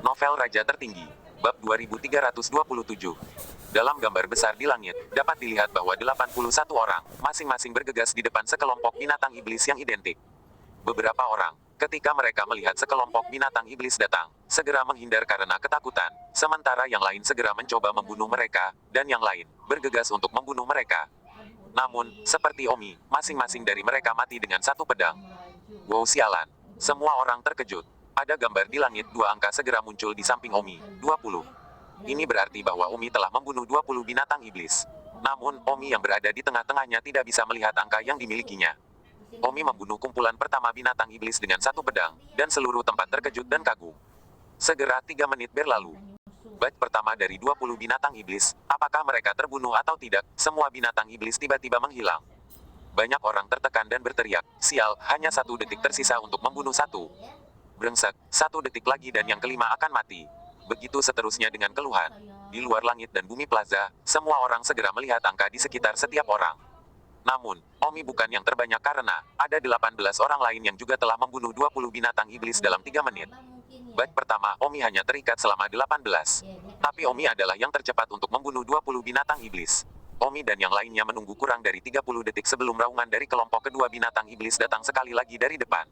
Novel Raja Tertinggi, Bab 2327. Dalam gambar besar di langit, dapat dilihat bahwa 81 orang, masing-masing bergegas di depan sekelompok binatang iblis yang identik. Beberapa orang, ketika mereka melihat sekelompok binatang iblis datang, segera menghindar karena ketakutan, sementara yang lain segera mencoba membunuh mereka, dan yang lain, bergegas untuk membunuh mereka. Namun, seperti Omi, masing-masing dari mereka mati dengan satu pedang. Wow, sialan. Semua orang terkejut. Ada gambar di langit, dua angka segera muncul di samping Omi, 20. Ini berarti bahwa Omi telah membunuh 20 binatang iblis. Namun, Omi yang berada di tengah-tengahnya tidak bisa melihat angka yang dimilikinya. Omi membunuh kumpulan pertama binatang iblis dengan satu pedang, dan seluruh tempat terkejut dan kagum. Segera 3 menit berlalu. Batch pertama dari 20 binatang iblis, apakah mereka terbunuh atau tidak, semua binatang iblis tiba-tiba menghilang. Banyak orang tertekan dan berteriak, sial, hanya 1 detik tersisa untuk membunuh satu. Brengsek, 1 detik lagi dan yang kelima akan mati. Begitu seterusnya dengan keluhan. Di luar langit dan bumi plaza, semua orang segera melihat angka di sekitar setiap orang. Namun, Omi bukan yang terbanyak karena, ada 18 orang lain yang juga telah membunuh 20 binatang iblis dalam 3 menit. Batch pertama, Omi hanya terikat selama 18. Tapi Omi adalah yang tercepat untuk membunuh 20 binatang iblis. Omi dan yang lainnya menunggu kurang dari 30 detik sebelum raungan dari kelompok kedua binatang iblis datang sekali lagi dari depan.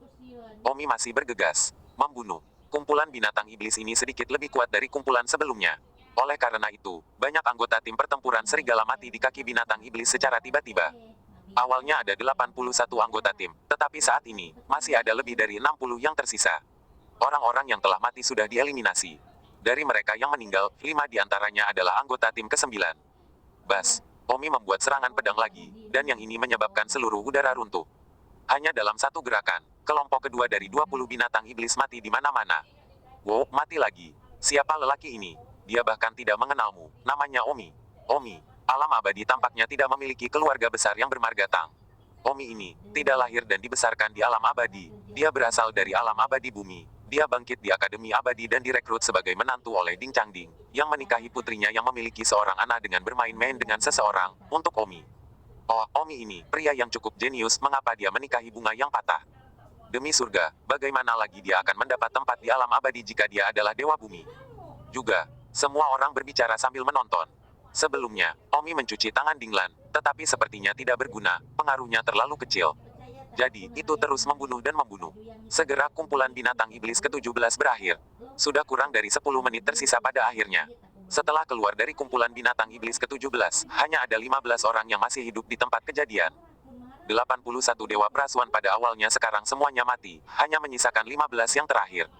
Omi masih bergegas. Membunuh. Kumpulan binatang iblis ini sedikit lebih kuat dari kumpulan sebelumnya. Oleh karena itu, banyak anggota tim pertempuran serigala mati di kaki binatang iblis secara tiba-tiba. Awalnya ada 81 anggota tim, tetapi saat ini, masih ada lebih dari 60 yang tersisa. Orang-orang yang telah mati sudah dieliminasi. Dari mereka yang meninggal, 5 diantaranya adalah anggota tim ke-9. Bas, Omi membuat serangan pedang lagi, dan yang ini menyebabkan seluruh udara runtuh. Hanya dalam satu gerakan, kelompok kedua dari 20 binatang iblis mati di mana-mana. Wow, mati lagi. Siapa lelaki ini? Dia bahkan tidak mengenalmu, namanya Omi. Omi, alam abadi tampaknya tidak memiliki keluarga besar yang bermarga Tang. Omi ini, tidak lahir dan dibesarkan di alam abadi, dia berasal dari alam abadi bumi. Dia bangkit di Akademi Abadi dan direkrut sebagai menantu oleh Ding Changding, yang menikahi putrinya yang memiliki seorang anak dengan bermain-main dengan seseorang, untuk Omi. Oh, Omi ini, pria yang cukup jenius, mengapa dia menikahi bunga yang patah? Demi surga, bagaimana lagi dia akan mendapat tempat di alam abadi jika dia adalah dewa bumi? Juga, semua orang berbicara sambil menonton. Sebelumnya, Omi mencuci tangan Dinglan, tetapi sepertinya tidak berguna, pengaruhnya terlalu kecil. Jadi, itu terus membunuh dan membunuh. Segera kumpulan binatang iblis ke-17 berakhir. Sudah kurang dari 10 menit tersisa pada akhirnya. Setelah keluar dari kumpulan binatang iblis ke-17, hanya ada 15 orang yang masih hidup di tempat kejadian. 81 dewa prasuan pada awalnya sekarang semuanya mati, hanya menyisakan 15 yang terakhir.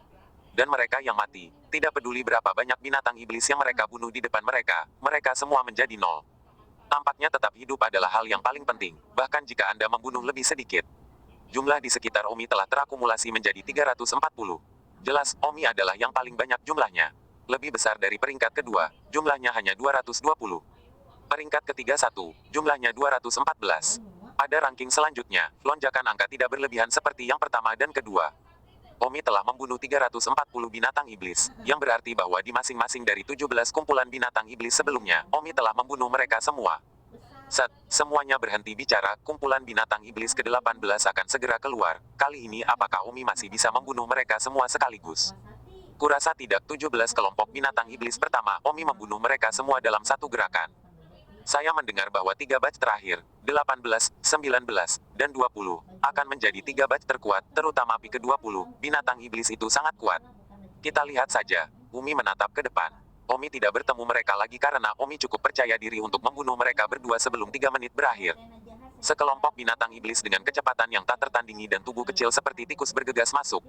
Dan mereka yang mati, tidak peduli berapa banyak binatang iblis yang mereka bunuh di depan mereka, mereka semua menjadi nol. Tampaknya tetap hidup adalah hal yang paling penting, bahkan jika Anda membunuh lebih sedikit. Jumlah di sekitar Omi telah terakumulasi menjadi 340. Jelas, Omi adalah yang paling banyak jumlahnya. Lebih besar dari peringkat kedua, jumlahnya hanya 220. Peringkat ketiga 1, jumlahnya 214. Pada ranking selanjutnya, lonjakan angka tidak berlebihan seperti yang pertama dan kedua. Omi telah membunuh 340 binatang iblis, yang berarti bahwa di masing-masing dari 17 kumpulan binatang iblis sebelumnya, Omi telah membunuh mereka semua. Semuanya berhenti bicara, kumpulan binatang iblis ke-18 akan segera keluar. Kali ini apakah Omi masih bisa membunuh mereka semua sekaligus? Kurasa tidak. 17 kelompok binatang iblis pertama, Omi membunuh mereka semua dalam satu gerakan. Saya mendengar bahwa 3 batch terakhir, 18, 19, dan 20, akan menjadi 3 batch terkuat, terutama Pi ke-20, binatang iblis itu sangat kuat. Kita lihat saja. Omi menatap ke depan. Omi tidak bertemu mereka lagi karena Omi cukup percaya diri untuk membunuh mereka berdua sebelum 3 menit berakhir. Sekelompok binatang iblis dengan kecepatan yang tak tertandingi dan tubuh kecil seperti tikus bergegas masuk.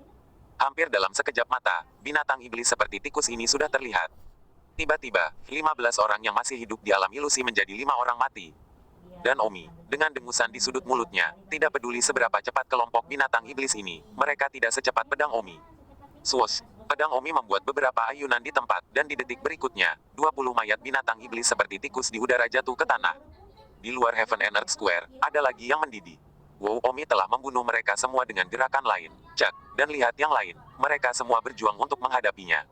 Hampir dalam sekejap mata, binatang iblis seperti tikus ini sudah terlihat. Tiba-tiba, 15 orang yang masih hidup di alam ilusi menjadi 5 orang mati. Dan Omi, dengan dengusan di sudut mulutnya, tidak peduli seberapa cepat kelompok binatang iblis ini, mereka tidak secepat pedang Omi. Swoosh! Pedang Omi membuat beberapa ayunan di tempat, dan di detik berikutnya, 20 mayat binatang iblis seperti tikus di udara jatuh ke tanah. Di luar Heaven and Earth Square, ada lagi yang mendidih. Wow, Omi telah membunuh mereka semua dengan gerakan lain. Cak, dan lihat yang lain, mereka semua berjuang untuk menghadapinya.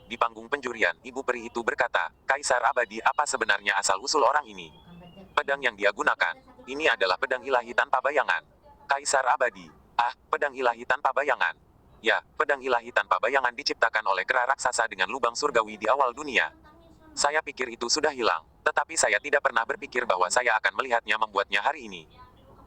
Di panggung penjurian, ibu peri itu berkata, Kaisar Abadi, apa sebenarnya asal-usul orang ini? Pedang yang dia gunakan, ini adalah pedang ilahi tanpa bayangan. Kaisar Abadi, pedang ilahi tanpa bayangan. Ya, pedang ilahi tanpa bayangan diciptakan oleh kera raksasa dengan lubang surgawi di awal dunia. Saya pikir itu sudah hilang, tetapi saya tidak pernah berpikir bahwa saya akan melihatnya membuatnya hari ini.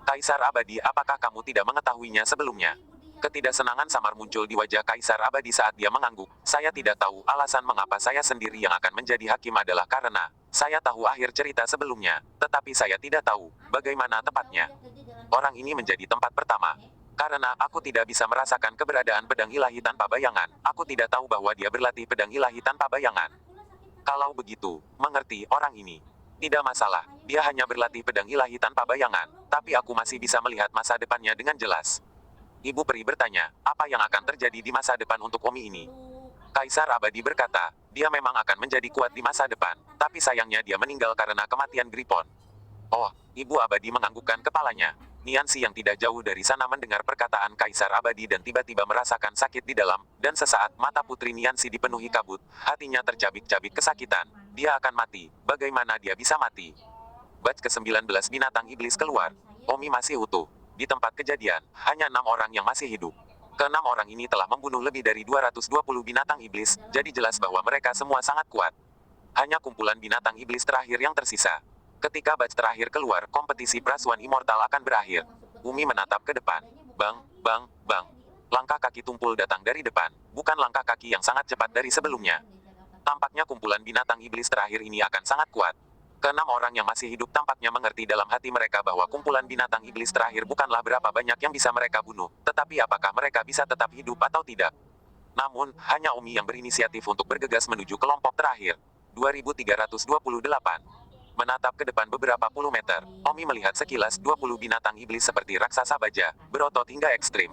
Kaisar Abadi, apakah kamu tidak mengetahuinya sebelumnya? Ketidaksenangan samar muncul di wajah Kaisar Abadi saat dia mengangguk. Saya tidak tahu alasan mengapa saya sendiri yang akan menjadi hakim adalah karena saya tahu akhir cerita sebelumnya, tetapi saya tidak tahu bagaimana tepatnya. Orang ini menjadi tempat pertama. Karena aku tidak bisa merasakan keberadaan pedang ilahi tanpa bayangan, aku tidak tahu bahwa dia berlatih pedang ilahi tanpa bayangan. Kalau begitu, mengerti orang ini. Tidak masalah, dia hanya berlatih pedang ilahi tanpa bayangan, tapi aku masih bisa melihat masa depannya dengan jelas. Ibu peri bertanya, apa yang akan terjadi di masa depan untuk Omi ini? Kaisar Abadi berkata, dia memang akan menjadi kuat di masa depan, tapi sayangnya dia meninggal karena kematian Gripon. Oh, Ibu Abadi menganggukkan kepalanya. Niansi yang tidak jauh dari sana mendengar perkataan Kaisar Abadi dan tiba-tiba merasakan sakit di dalam, dan sesaat mata putri Niansi dipenuhi kabut, hatinya tercabik-cabik kesakitan. Dia akan mati, bagaimana dia bisa mati? Batch ke-19 binatang iblis keluar. Omi masih utuh. Di tempat kejadian, hanya 6 orang yang masih hidup. Keenam orang ini telah membunuh lebih dari 220 binatang iblis, jadi jelas bahwa mereka semua sangat kuat. Hanya kumpulan binatang iblis terakhir yang tersisa. Ketika batch terakhir keluar, kompetisi Prasuan Immortal akan berakhir. Umi menatap ke depan. Bang, bang, bang. Langkah kaki tumpul datang dari depan, bukan langkah kaki yang sangat cepat dari sebelumnya. Tampaknya kumpulan binatang iblis terakhir ini akan sangat kuat. Keenam orang yang masih hidup tampaknya mengerti dalam hati mereka bahwa kumpulan binatang iblis terakhir bukanlah berapa banyak yang bisa mereka bunuh, tetapi apakah mereka bisa tetap hidup atau tidak. Namun, hanya Umi yang berinisiatif untuk bergegas menuju kelompok terakhir. 2328. Menatap ke depan beberapa puluh meter, Omi melihat sekilas 20 binatang iblis seperti raksasa baja, berotot hingga ekstrim.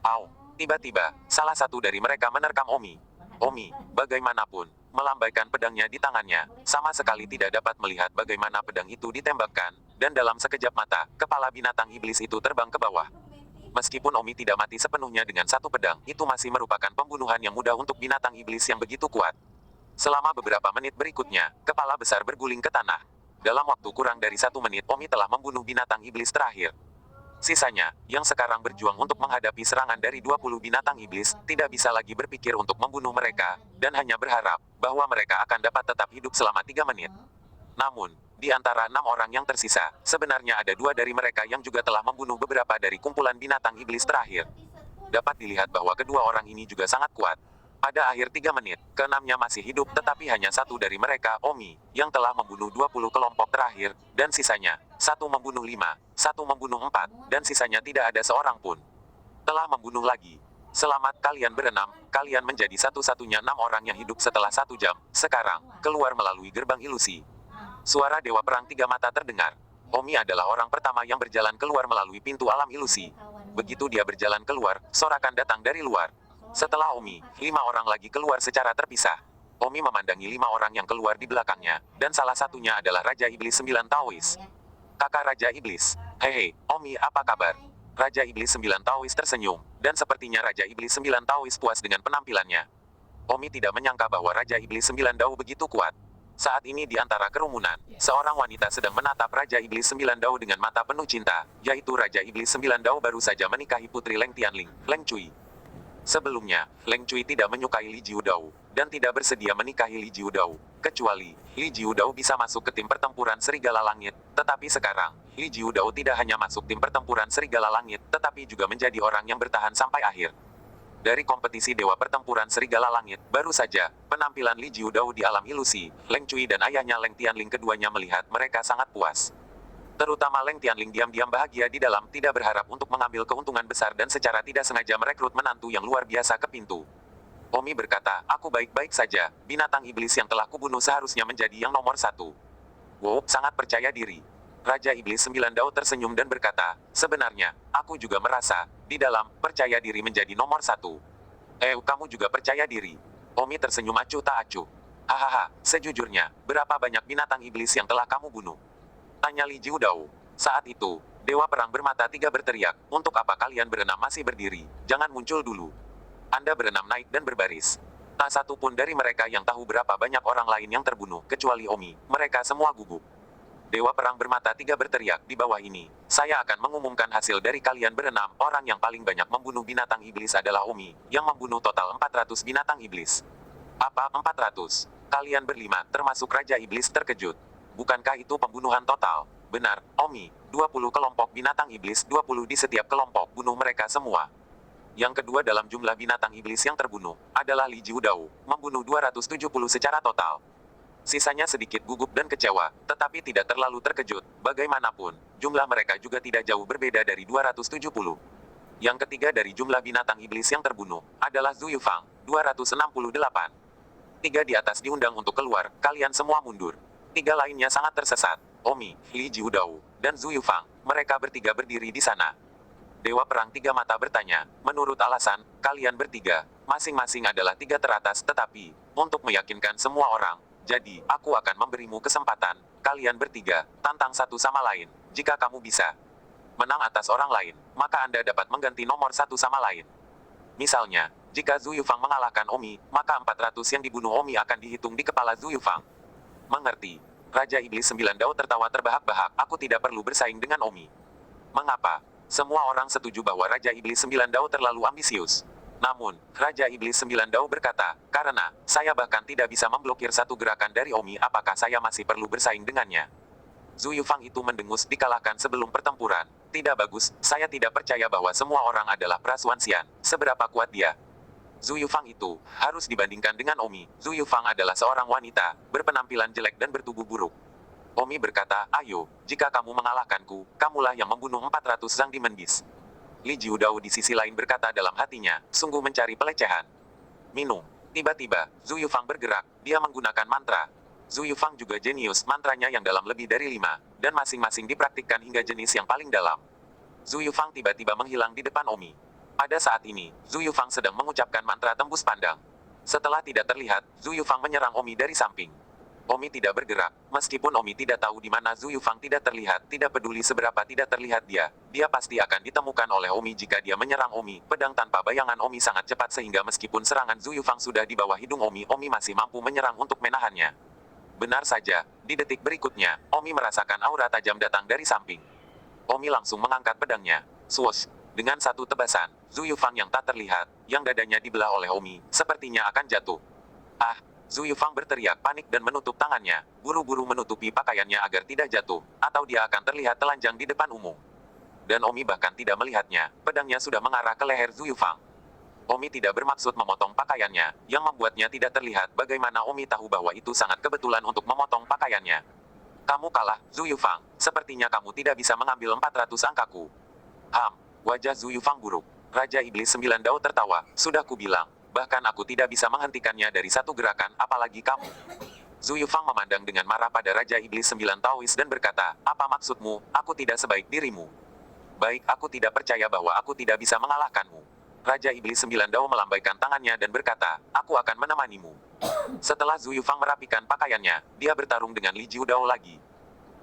Au! Tiba-tiba, salah satu dari mereka menerkam Omi. Omi, bagaimanapun, melambaikan pedangnya di tangannya, sama sekali tidak dapat melihat bagaimana pedang itu ditembakkan, dan dalam sekejap mata, kepala binatang iblis itu terbang ke bawah. Meskipun Omi tidak mati sepenuhnya dengan satu pedang, itu masih merupakan pembunuhan yang mudah untuk binatang iblis yang begitu kuat. Selama beberapa menit berikutnya, kepala besar berguling ke tanah. Dalam waktu kurang dari 1 menit, Omi telah membunuh binatang iblis terakhir. Sisanya, yang sekarang berjuang untuk menghadapi serangan dari 20 binatang iblis, tidak bisa lagi berpikir untuk membunuh mereka, dan hanya berharap bahwa mereka akan dapat tetap hidup selama 3 menit. Namun, di antara 6 orang yang tersisa, sebenarnya ada 2 dari mereka yang juga telah membunuh beberapa dari kumpulan binatang iblis terakhir. Dapat dilihat bahwa kedua orang ini juga sangat kuat. Pada akhir 3 menit, keenamnya masih hidup tetapi hanya satu dari mereka, Omi, yang telah membunuh 20 kelompok terakhir, dan sisanya, satu membunuh 5, satu membunuh 4, dan sisanya tidak ada seorang pun. Telah membunuh lagi. Selamat kalian berenam, kalian menjadi satu-satunya 6 orang yang hidup setelah 1 jam, sekarang, keluar melalui gerbang ilusi. Suara Dewa Perang Tiga Mata terdengar. Omi adalah orang pertama yang berjalan keluar melalui pintu alam ilusi. Begitu dia berjalan keluar, sorakan datang dari luar. Setelah Omi, 5 orang lagi keluar secara terpisah. Omi memandangi 5 orang yang keluar di belakangnya, dan salah satunya adalah Raja Iblis 9 Taois. Kakak Raja Iblis. Hehe, Omi, apa kabar? Raja Iblis 9 Taois tersenyum, dan sepertinya Raja Iblis 9 Taois puas dengan penampilannya. Omi tidak menyangka bahwa Raja Iblis 9 Dao begitu kuat. Saat ini di antara kerumunan, seorang wanita sedang menatap Raja Iblis 9 Dao dengan mata penuh cinta, yaitu Raja Iblis 9 Dao baru saja menikahi putri Leng Tianling, Leng Cui. Sebelumnya, Leng Cui tidak menyukai Li Jiudao, dan tidak bersedia menikahi Li Jiudao, kecuali Li Jiudao bisa masuk ke tim pertempuran Serigala Langit, tetapi sekarang, Li Jiudao tidak hanya masuk tim pertempuran Serigala Langit, tetapi juga menjadi orang yang bertahan sampai akhir. Dari kompetisi Dewa Pertempuran Serigala Langit, baru saja, penampilan Li Jiudao di alam ilusi, Leng Cui dan ayahnya Leng Tianling keduanya melihat mereka sangat puas. Terutama Leng Tianling diam-diam bahagia di dalam, tidak berharap untuk mengambil keuntungan besar dan secara tidak sengaja merekrut menantu yang luar biasa ke pintu. Omi berkata, aku baik-baik saja, binatang iblis yang telah kubunuh seharusnya menjadi yang nomor 1. Wow, sangat percaya diri. Raja Iblis 9 Dao tersenyum dan berkata, sebenarnya, aku juga merasa, di dalam, percaya diri menjadi nomor 1. Kamu juga percaya diri. Omi tersenyum acuh tak acuh. Hahaha, sejujurnya, berapa banyak binatang iblis yang telah kamu bunuh? Tanya Li Jiudao. Saat itu, Dewa Perang Bermata Tiga berteriak, untuk apa kalian berenam masih berdiri? Jangan muncul dulu. Anda berenam naik dan berbaris. Tak satu pun dari mereka yang tahu berapa banyak orang lain yang terbunuh, kecuali Omi. Mereka semua gugup. Dewa Perang Bermata Tiga berteriak di bawah ini. Saya akan mengumumkan hasil dari kalian berenam. Orang yang paling banyak membunuh binatang iblis adalah Omi, yang membunuh total 400 binatang iblis. Apa 400? Kalian berlima, termasuk Raja Iblis terkejut. Bukankah itu pembunuhan total? Benar, Omi. 20 kelompok binatang iblis, 20 di setiap kelompok, bunuh mereka semua. Yang kedua dalam jumlah binatang iblis yang terbunuh, adalah Li Jiudao, membunuh 270 secara total. Sisanya sedikit gugup dan kecewa, tetapi tidak terlalu terkejut. Bagaimanapun, jumlah mereka juga tidak jauh berbeda dari 270. Yang ketiga dari jumlah binatang iblis yang terbunuh, adalah Zhu Yufang, 268. Tiga di atas diundang untuk keluar, kalian semua mundur. Tiga lainnya sangat tersesat. Omi, Li Jiudao, dan Zhu Yufang, mereka bertiga berdiri di sana. Dewa Perang Tiga Mata bertanya, menurut alasan, kalian bertiga, masing-masing adalah tiga teratas tetapi, untuk meyakinkan semua orang, jadi, aku akan memberimu kesempatan, kalian bertiga, tantang satu sama lain, jika kamu bisa menang atas orang lain, maka Anda dapat mengganti nomor satu sama lain. Misalnya, jika Zhu Yufang mengalahkan Omi, maka 400 yang dibunuh Omi akan dihitung di kepala Zhu Yufang. Mengerti? Raja Iblis Sembilan Dao tertawa terbahak-bahak, aku tidak perlu bersaing dengan Omi. Mengapa? Semua orang setuju bahwa Raja Iblis Sembilan Dao terlalu ambisius. Namun, Raja Iblis Sembilan Dao berkata, karena, saya bahkan tidak bisa memblokir satu gerakan dari Omi, apakah saya masih perlu bersaing dengannya? Zhu Yufang itu mendengus dikalahkan sebelum pertempuran. Tidak bagus, saya tidak percaya bahwa semua orang adalah Prasuansian. Seberapa kuat dia? Zhu Yufang itu, harus dibandingkan dengan Omi. Zhu Yufang adalah seorang wanita, berpenampilan jelek dan bertubuh buruk. Omi berkata, ayo, jika kamu mengalahkanku, kamulah yang membunuh 400 Zhang Demon Beast. Li Jiudao di sisi lain berkata dalam hatinya, sungguh mencari pelecehan. Minum. Tiba-tiba, Zhu Yufang bergerak, dia menggunakan mantra. Zhu Yufang juga jenius, mantranya yang dalam lebih dari 5, dan masing-masing dipraktikkan hingga jenis yang paling dalam. Zhu Yufang tiba-tiba menghilang di depan Omi. Pada saat ini, Zhu Yufang sedang mengucapkan mantra tembus pandang. Setelah tidak terlihat, Zhu Yufang menyerang Omi dari samping. Omi tidak bergerak, meskipun Omi tidak tahu di mana Zhu Yufang tidak terlihat, tidak peduli seberapa tidak terlihat dia pasti akan ditemukan oleh Omi jika dia menyerang Omi. Pedang tanpa bayangan Omi sangat cepat sehingga meskipun serangan Zhu Yufang sudah di bawah hidung Omi masih mampu menyerang untuk menahannya. Benar saja, di detik berikutnya, Omi merasakan aura tajam datang dari samping. Omi langsung mengangkat pedangnya. Swoosh! Dengan satu tebasan, Zhu Yufang yang tak terlihat, yang dadanya dibelah oleh Omi, sepertinya akan jatuh. Ah! Zhu Yufang berteriak panik dan menutup tangannya, buru-buru menutupi pakaiannya agar tidak jatuh, atau dia akan terlihat telanjang di depan umum. Dan Omi bahkan tidak melihatnya, pedangnya sudah mengarah ke leher Zhu Yufang. Omi tidak bermaksud memotong pakaiannya, yang membuatnya tidak terlihat bagaimana Omi tahu bahwa itu sangat kebetulan untuk memotong pakaiannya. Kamu kalah, Zhu Yufang, sepertinya kamu tidak bisa mengambil 400 angkaku. Wajah Zhu Yufang buruk. Raja Iblis Sembilan Dao tertawa, sudah kubilang. Bahkan aku tidak bisa menghentikannya dari satu gerakan, apalagi kamu. Zhu Yufang memandang dengan marah pada Raja Iblis Sembilan Taois dan berkata, apa maksudmu, aku tidak sebaik dirimu. Baik, aku tidak percaya bahwa aku tidak bisa mengalahkanmu. Raja Iblis Sembilan Dao melambaikan tangannya dan berkata, aku akan menemanimu. Setelah Zhu Yufang merapikan pakaiannya, dia bertarung dengan Li Jiudao lagi.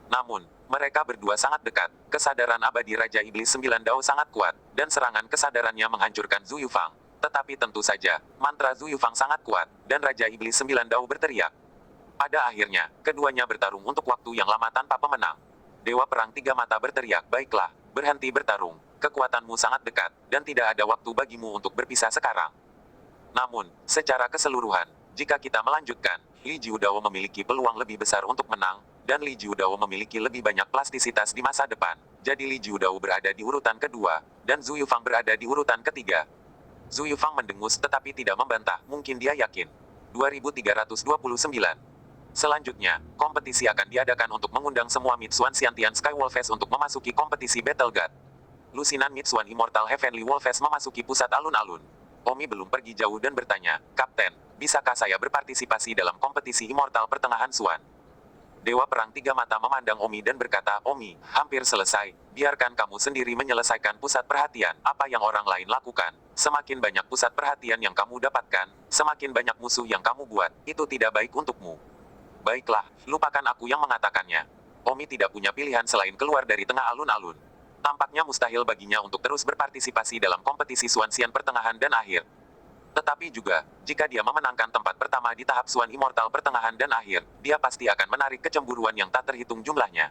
Namun, mereka berdua sangat dekat, kesadaran abadi Raja Iblis Sembilan Dao sangat kuat, dan serangan kesadarannya menghancurkan Zhu Yufang. Tetapi tentu saja, mantra Zhu Yufang sangat kuat, dan Raja Iblis Sembilan Dao berteriak. Pada akhirnya, keduanya bertarung untuk waktu yang lama tanpa pemenang. Dewa Perang Tiga Mata berteriak, baiklah, berhenti bertarung, kekuatanmu sangat dekat, dan tidak ada waktu bagimu untuk berpisah sekarang. Namun, secara keseluruhan, jika kita melanjutkan, Li Jiudao memiliki peluang lebih besar untuk menang, dan Li Jiudao memiliki lebih banyak plastisitas di masa depan. Jadi Li Jiudao berada di urutan kedua, dan Zhu Yufang berada di urutan ketiga. Zhu Yufang mendengus tetapi tidak membantah, mungkin dia yakin. 2329. Selanjutnya, kompetisi akan diadakan untuk mengundang semua Mitsuan Xiantian Skywolfest untuk memasuki kompetisi Battle God. Lusinan Mitsuan Immortal Heavenly Wolfest memasuki pusat alun-alun. Omi belum pergi jauh dan bertanya, Kapten, bisakah saya berpartisipasi dalam kompetisi Immortal Pertengahan Suan? Dewa Perang Tiga Mata memandang Omi dan berkata, Omi, hampir selesai, biarkan kamu sendiri menyelesaikan pusat perhatian, apa yang orang lain lakukan. Semakin banyak pusat perhatian yang kamu dapatkan, semakin banyak musuh yang kamu buat, itu tidak baik untukmu. Baiklah, lupakan aku yang mengatakannya. Omi tidak punya pilihan selain keluar dari tengah alun-alun. Tampaknya mustahil baginya untuk terus berpartisipasi dalam kompetisi Suansian pertengahan dan akhir. Tetapi juga, jika dia memenangkan tempat pertama di tahap Suan Immortal pertengahan dan akhir, dia pasti akan menarik kecemburuan yang tak terhitung jumlahnya.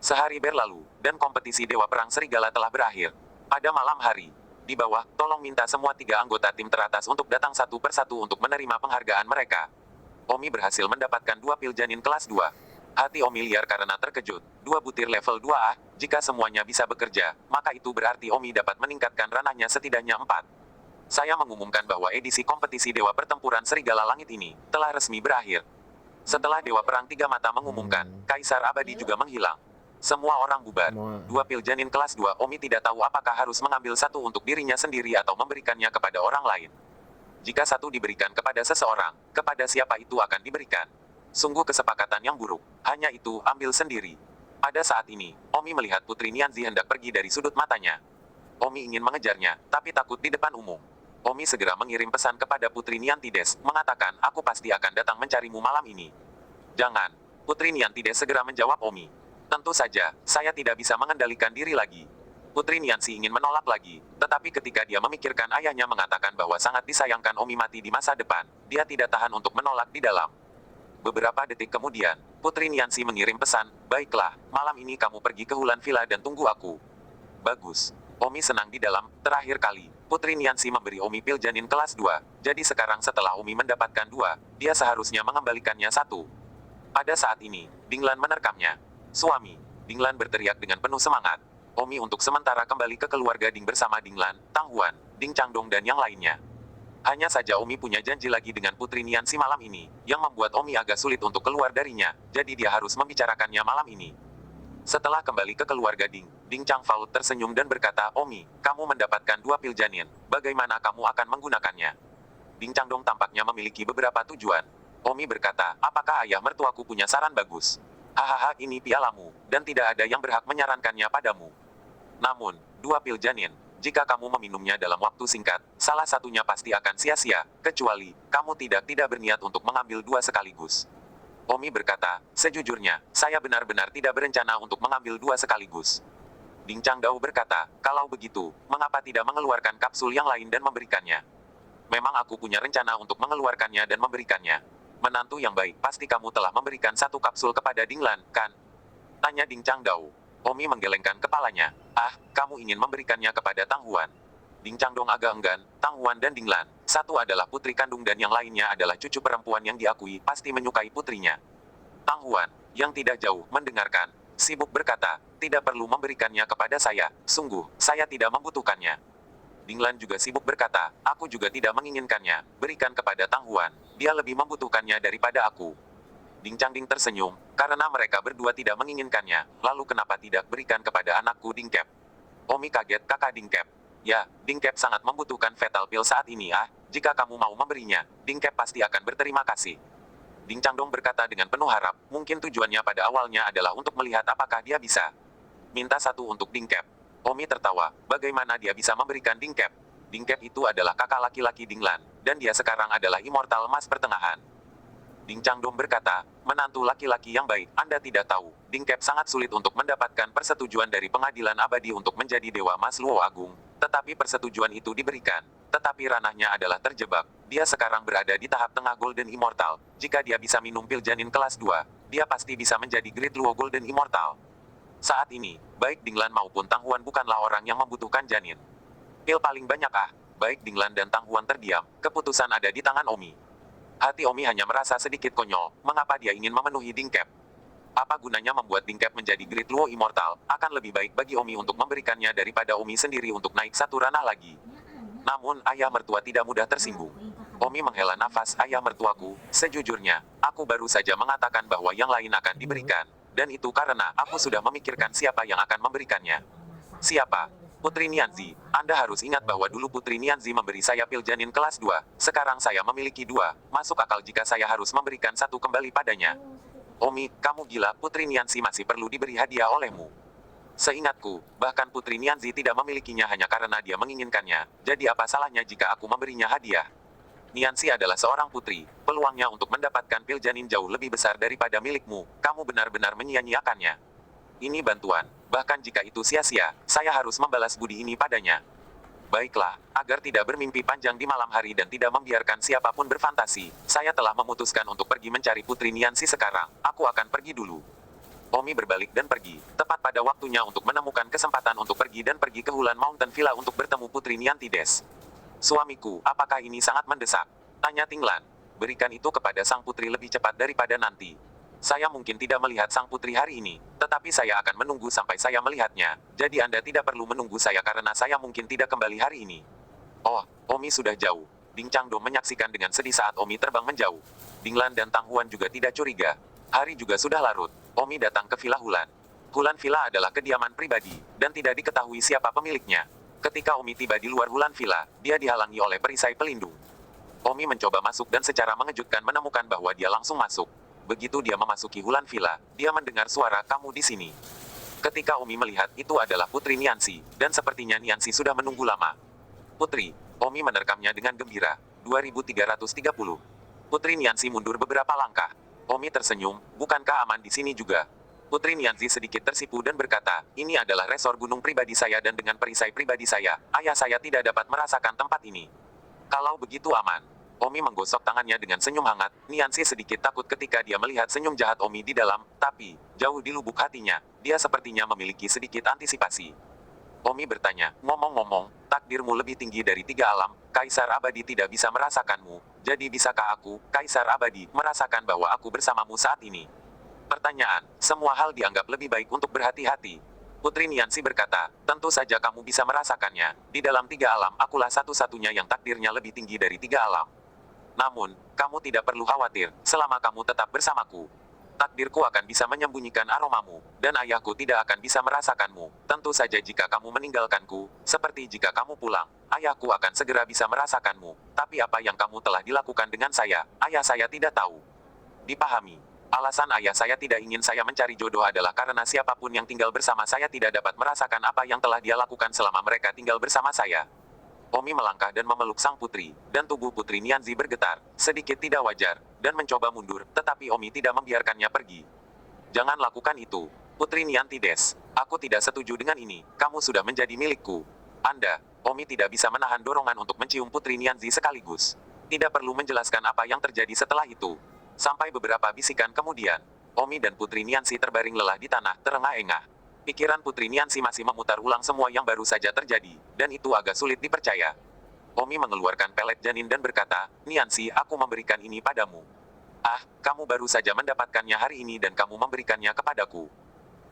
Sehari berlalu, dan kompetisi Dewa Perang Serigala telah berakhir. Pada malam hari, di bawah, tolong minta semua 3 anggota tim teratas untuk datang satu persatu untuk menerima penghargaan mereka. Omi berhasil mendapatkan 2 pil janin kelas 2. Hati Omi liar karena terkejut. 2 butir level 2A, jika semuanya bisa bekerja, maka itu berarti Omi dapat meningkatkan ranahnya setidaknya 4. Saya mengumumkan bahwa edisi kompetisi Dewa Pertempuran Serigala Langit ini telah resmi berakhir. Setelah Dewa Perang Tiga Mata mengumumkan, Kaisar Abadi juga menghilang. Semua orang bubar. 2 pil janin kelas 2 Omi tidak tahu apakah harus mengambil satu untuk dirinya sendiri atau memberikannya kepada orang lain. Jika satu diberikan kepada seseorang, kepada siapa itu akan diberikan? Sungguh kesepakatan yang buruk. Hanya itu, ambil sendiri. Pada saat ini, Omi melihat Putri Nianzi hendak pergi dari sudut matanya. Omi ingin mengejarnya, tapi takut di depan umum. Omi segera mengirim pesan kepada Putri Niantides, mengatakan, aku pasti akan datang mencarimu malam ini. Jangan. Putri Niantides segera menjawab Omi. Tentu saja, saya tidak bisa mengendalikan diri lagi. Putri Nianzi ingin menolak lagi, tetapi ketika dia memikirkan ayahnya mengatakan bahwa sangat disayangkan Omi mati di masa depan, dia tidak tahan untuk menolak di dalam. Beberapa detik kemudian, Putri Nianzi mengirim pesan, baiklah, malam ini kamu pergi ke Hulan Villa dan tunggu aku. Bagus. Omi senang di dalam, terakhir kali, Putri Nianzi memberi Omi pil janin kelas 2, jadi sekarang setelah Omi mendapatkan 2, dia seharusnya mengembalikannya 1. Pada saat ini, Dinglan menerkamnya. Suami, Dinglan berteriak dengan penuh semangat. Omi untuk sementara kembali ke keluarga Ding bersama Dinglan, Tang Huan, Ding Changdong dan yang lainnya. Hanya saja Omi punya janji lagi dengan Putri Nianzi malam ini, yang membuat Omi agak sulit untuk keluar darinya, jadi dia harus membicarakannya malam ini. Setelah kembali ke keluarga Ding, Ding Changfao tersenyum dan berkata, Omi, kamu mendapatkan 2 pil janin, bagaimana kamu akan menggunakannya? Ding Changdong tampaknya memiliki beberapa tujuan. Omi berkata, apakah ayah mertuaku punya saran bagus? Hahaha, ini pialamu, dan tidak ada yang berhak menyarankannya padamu. Namun, 2 pil janin, jika kamu meminumnya dalam waktu singkat, salah satunya pasti akan sia-sia, kecuali, kamu tidak berniat untuk mengambil 2 sekaligus. Omi berkata, sejujurnya, saya benar-benar tidak berencana untuk mengambil 2 sekaligus. Ding Changdao berkata, kalau begitu, mengapa tidak mengeluarkan kapsul yang lain dan memberikannya? Memang aku punya rencana untuk mengeluarkannya dan memberikannya. Menantu yang baik, pasti kamu telah memberikan 1 kapsul kepada Dinglan, kan? Tanya Ding Changdao. Omi menggelengkan kepalanya. Ah, kamu ingin memberikannya kepada Tang Huan. Ding Changdong agak enggan, Tang Huan dan Dinglan, satu adalah putri kandung dan yang lainnya adalah cucu perempuan yang diakui pasti menyukai putrinya. Tang Huan, yang tidak jauh, mendengarkan, sibuk berkata, tidak perlu memberikannya kepada saya, sungguh, saya tidak membutuhkannya. Dinglan juga sibuk berkata, aku juga tidak menginginkannya, berikan kepada Tang Huan, dia lebih membutuhkannya daripada aku. Ding Changding tersenyum, karena mereka berdua tidak menginginkannya, lalu kenapa tidak berikan kepada anakku Ding Kep? Omi kaget kakak Ding Kep. Ya, Ding Kep sangat membutuhkan Fatal Pill saat ini ah, jika kamu mau memberinya, Ding Kep pasti akan berterima kasih. Ding Changdong berkata dengan penuh harap, mungkin tujuannya pada awalnya adalah untuk melihat apakah dia bisa minta 1 untuk Ding Kep. Omi tertawa, bagaimana dia bisa memberikan Ding Kep? Ding Kep itu adalah kakak laki-laki Dinglan, dan dia sekarang adalah Immortal Mas Pertengahan. Ding Changdong berkata, menantu laki-laki yang baik, Anda tidak tahu, Ding Kep sangat sulit untuk mendapatkan persetujuan dari pengadilan abadi untuk menjadi Dewa Mas Luo Agung, tetapi persetujuan itu diberikan, tetapi ranahnya adalah terjebak, dia sekarang berada di tahap tengah Golden Immortal, jika dia bisa minum pil janin kelas 2, dia pasti bisa menjadi Great Luo Golden Immortal. Saat ini, baik Dinglan maupun Tang Huan bukanlah orang yang membutuhkan janin. Pil paling banyak ah, baik Dinglan dan Tang Huan terdiam, keputusan ada di tangan Omi. Hati Omi hanya merasa sedikit konyol, mengapa dia ingin memenuhi Ding Kep? Apa gunanya membuat Ding Kep menjadi Great Luo Immortal, akan lebih baik bagi Omi untuk memberikannya daripada Omi sendiri untuk naik 1 ranah lagi. Namun, ayah mertua tidak mudah tersinggung. Omi menghela nafas, ayah mertuaku, sejujurnya, aku baru saja mengatakan bahwa yang lain akan diberikan, dan itu karena aku sudah memikirkan siapa yang akan memberikannya. Siapa? Putri Nianzi, Anda harus ingat bahwa dulu Putri Nianzi memberi saya pil janin kelas 2, sekarang saya memiliki 2, masuk akal jika saya harus memberikan 1 kembali padanya. Omi, kamu gila, Putri Nianzi masih perlu diberi hadiah olehmu. Seingatku, bahkan Putri Nianzi tidak memilikinya hanya karena dia menginginkannya, jadi apa salahnya jika aku memberinya hadiah? Nianzi adalah seorang putri, peluangnya untuk mendapatkan pil janin jauh lebih besar daripada milikmu, kamu benar-benar menyia-nyiakannya. Ini bantuan, bahkan jika itu sia-sia, saya harus membalas budi ini padanya. Baiklah, agar tidak bermimpi panjang di malam hari dan tidak membiarkan siapapun berfantasi, saya telah memutuskan untuk pergi mencari Putri Niansi sekarang. Aku akan pergi dulu. Omi berbalik dan pergi, tepat pada waktunya untuk menemukan kesempatan untuk pergi ke Hulan Mountain Villa untuk bertemu Putri Niantides. Suamiku, apakah ini sangat mendesak? Tanya Tinglan. Berikan itu kepada sang putri lebih cepat daripada nanti. Saya mungkin tidak melihat sang putri hari ini, tetapi saya akan menunggu sampai saya melihatnya. Jadi Anda tidak perlu menunggu saya karena saya mungkin tidak kembali hari ini. Oh, Omi sudah jauh. Ding Changdong menyaksikan dengan sedih saat Omi terbang menjauh. Dinglan dan Tang Huan juga tidak curiga. Hari juga sudah larut. Omi datang ke Villa Hulan. Hulan Villa adalah kediaman pribadi, dan tidak diketahui siapa pemiliknya. Ketika Omi tiba di luar Hulan Villa, dia dihalangi oleh perisai pelindung. Omi mencoba masuk dan secara mengejutkan menemukan bahwa dia langsung masuk. Begitu dia memasuki Hulan Villa, dia mendengar suara "kamu di sini." Ketika Omi melihat itu adalah Putri Niansi, dan sepertinya Niansi sudah menunggu lama. Putri, Omi menerkamnya dengan gembira. 2330. Putri Niansi mundur beberapa langkah. Omi tersenyum, bukankah aman di sini juga? Putri Niansi sedikit tersipu dan berkata, ini adalah resor gunung pribadi saya dan dengan perisai pribadi saya, ayah saya tidak dapat merasakan tempat ini. Kalau begitu aman. Omi menggosok tangannya dengan senyum hangat. Niansi sedikit takut ketika dia melihat senyum jahat Omi di dalam, tapi, jauh di lubuk hatinya, dia sepertinya memiliki sedikit antisipasi. Omi bertanya, ngomong-ngomong, takdirmu lebih tinggi dari 3 alam, Kaisar Abadi tidak bisa merasakanmu. Jadi bisakah aku, Kaisar Abadi, merasakan bahwa aku bersamamu saat ini? Pertanyaan, semua hal dianggap lebih baik untuk berhati-hati. Putri Niansi berkata, tentu saja kamu bisa merasakannya. Di dalam 3 alam, akulah satu-satunya yang takdirnya lebih tinggi dari 3 alam. Namun, kamu tidak perlu khawatir, selama kamu tetap bersamaku. Takdirku akan bisa menyembunyikan aromamu, dan ayahku tidak akan bisa merasakanmu. Tentu saja jika kamu meninggalkanku, seperti jika kamu pulang, ayahku akan segera bisa merasakanmu. Tapi apa yang kamu telah dilakukan dengan saya, ayah saya tidak tahu. Dipahami. Alasan ayah saya tidak ingin saya mencari jodoh adalah karena siapapun yang tinggal bersama saya tidak dapat merasakan apa yang telah dia lakukan selama mereka tinggal bersama saya. Omi melangkah dan memeluk sang putri, dan tubuh Putri Nianzi bergetar, sedikit tidak wajar, dan mencoba mundur, tetapi Omi tidak membiarkannya pergi. Jangan lakukan itu, Putri Niantides. Aku tidak setuju dengan ini, kamu sudah menjadi milikku. Anda, Omi tidak bisa menahan dorongan untuk mencium Putri Nianzi sekaligus. Tidak perlu menjelaskan apa yang terjadi setelah itu. Sampai beberapa bisikan kemudian, Omi dan Putri Nianzi terbaring lelah di tanah, terengah-engah. Pikiran Putri Niansi masih memutar ulang semua yang baru saja terjadi, dan itu agak sulit dipercaya. Omi mengeluarkan pelet janin dan berkata, Niansi, aku memberikan ini padamu. Ah, kamu baru saja mendapatkannya hari ini dan kamu memberikannya kepadaku.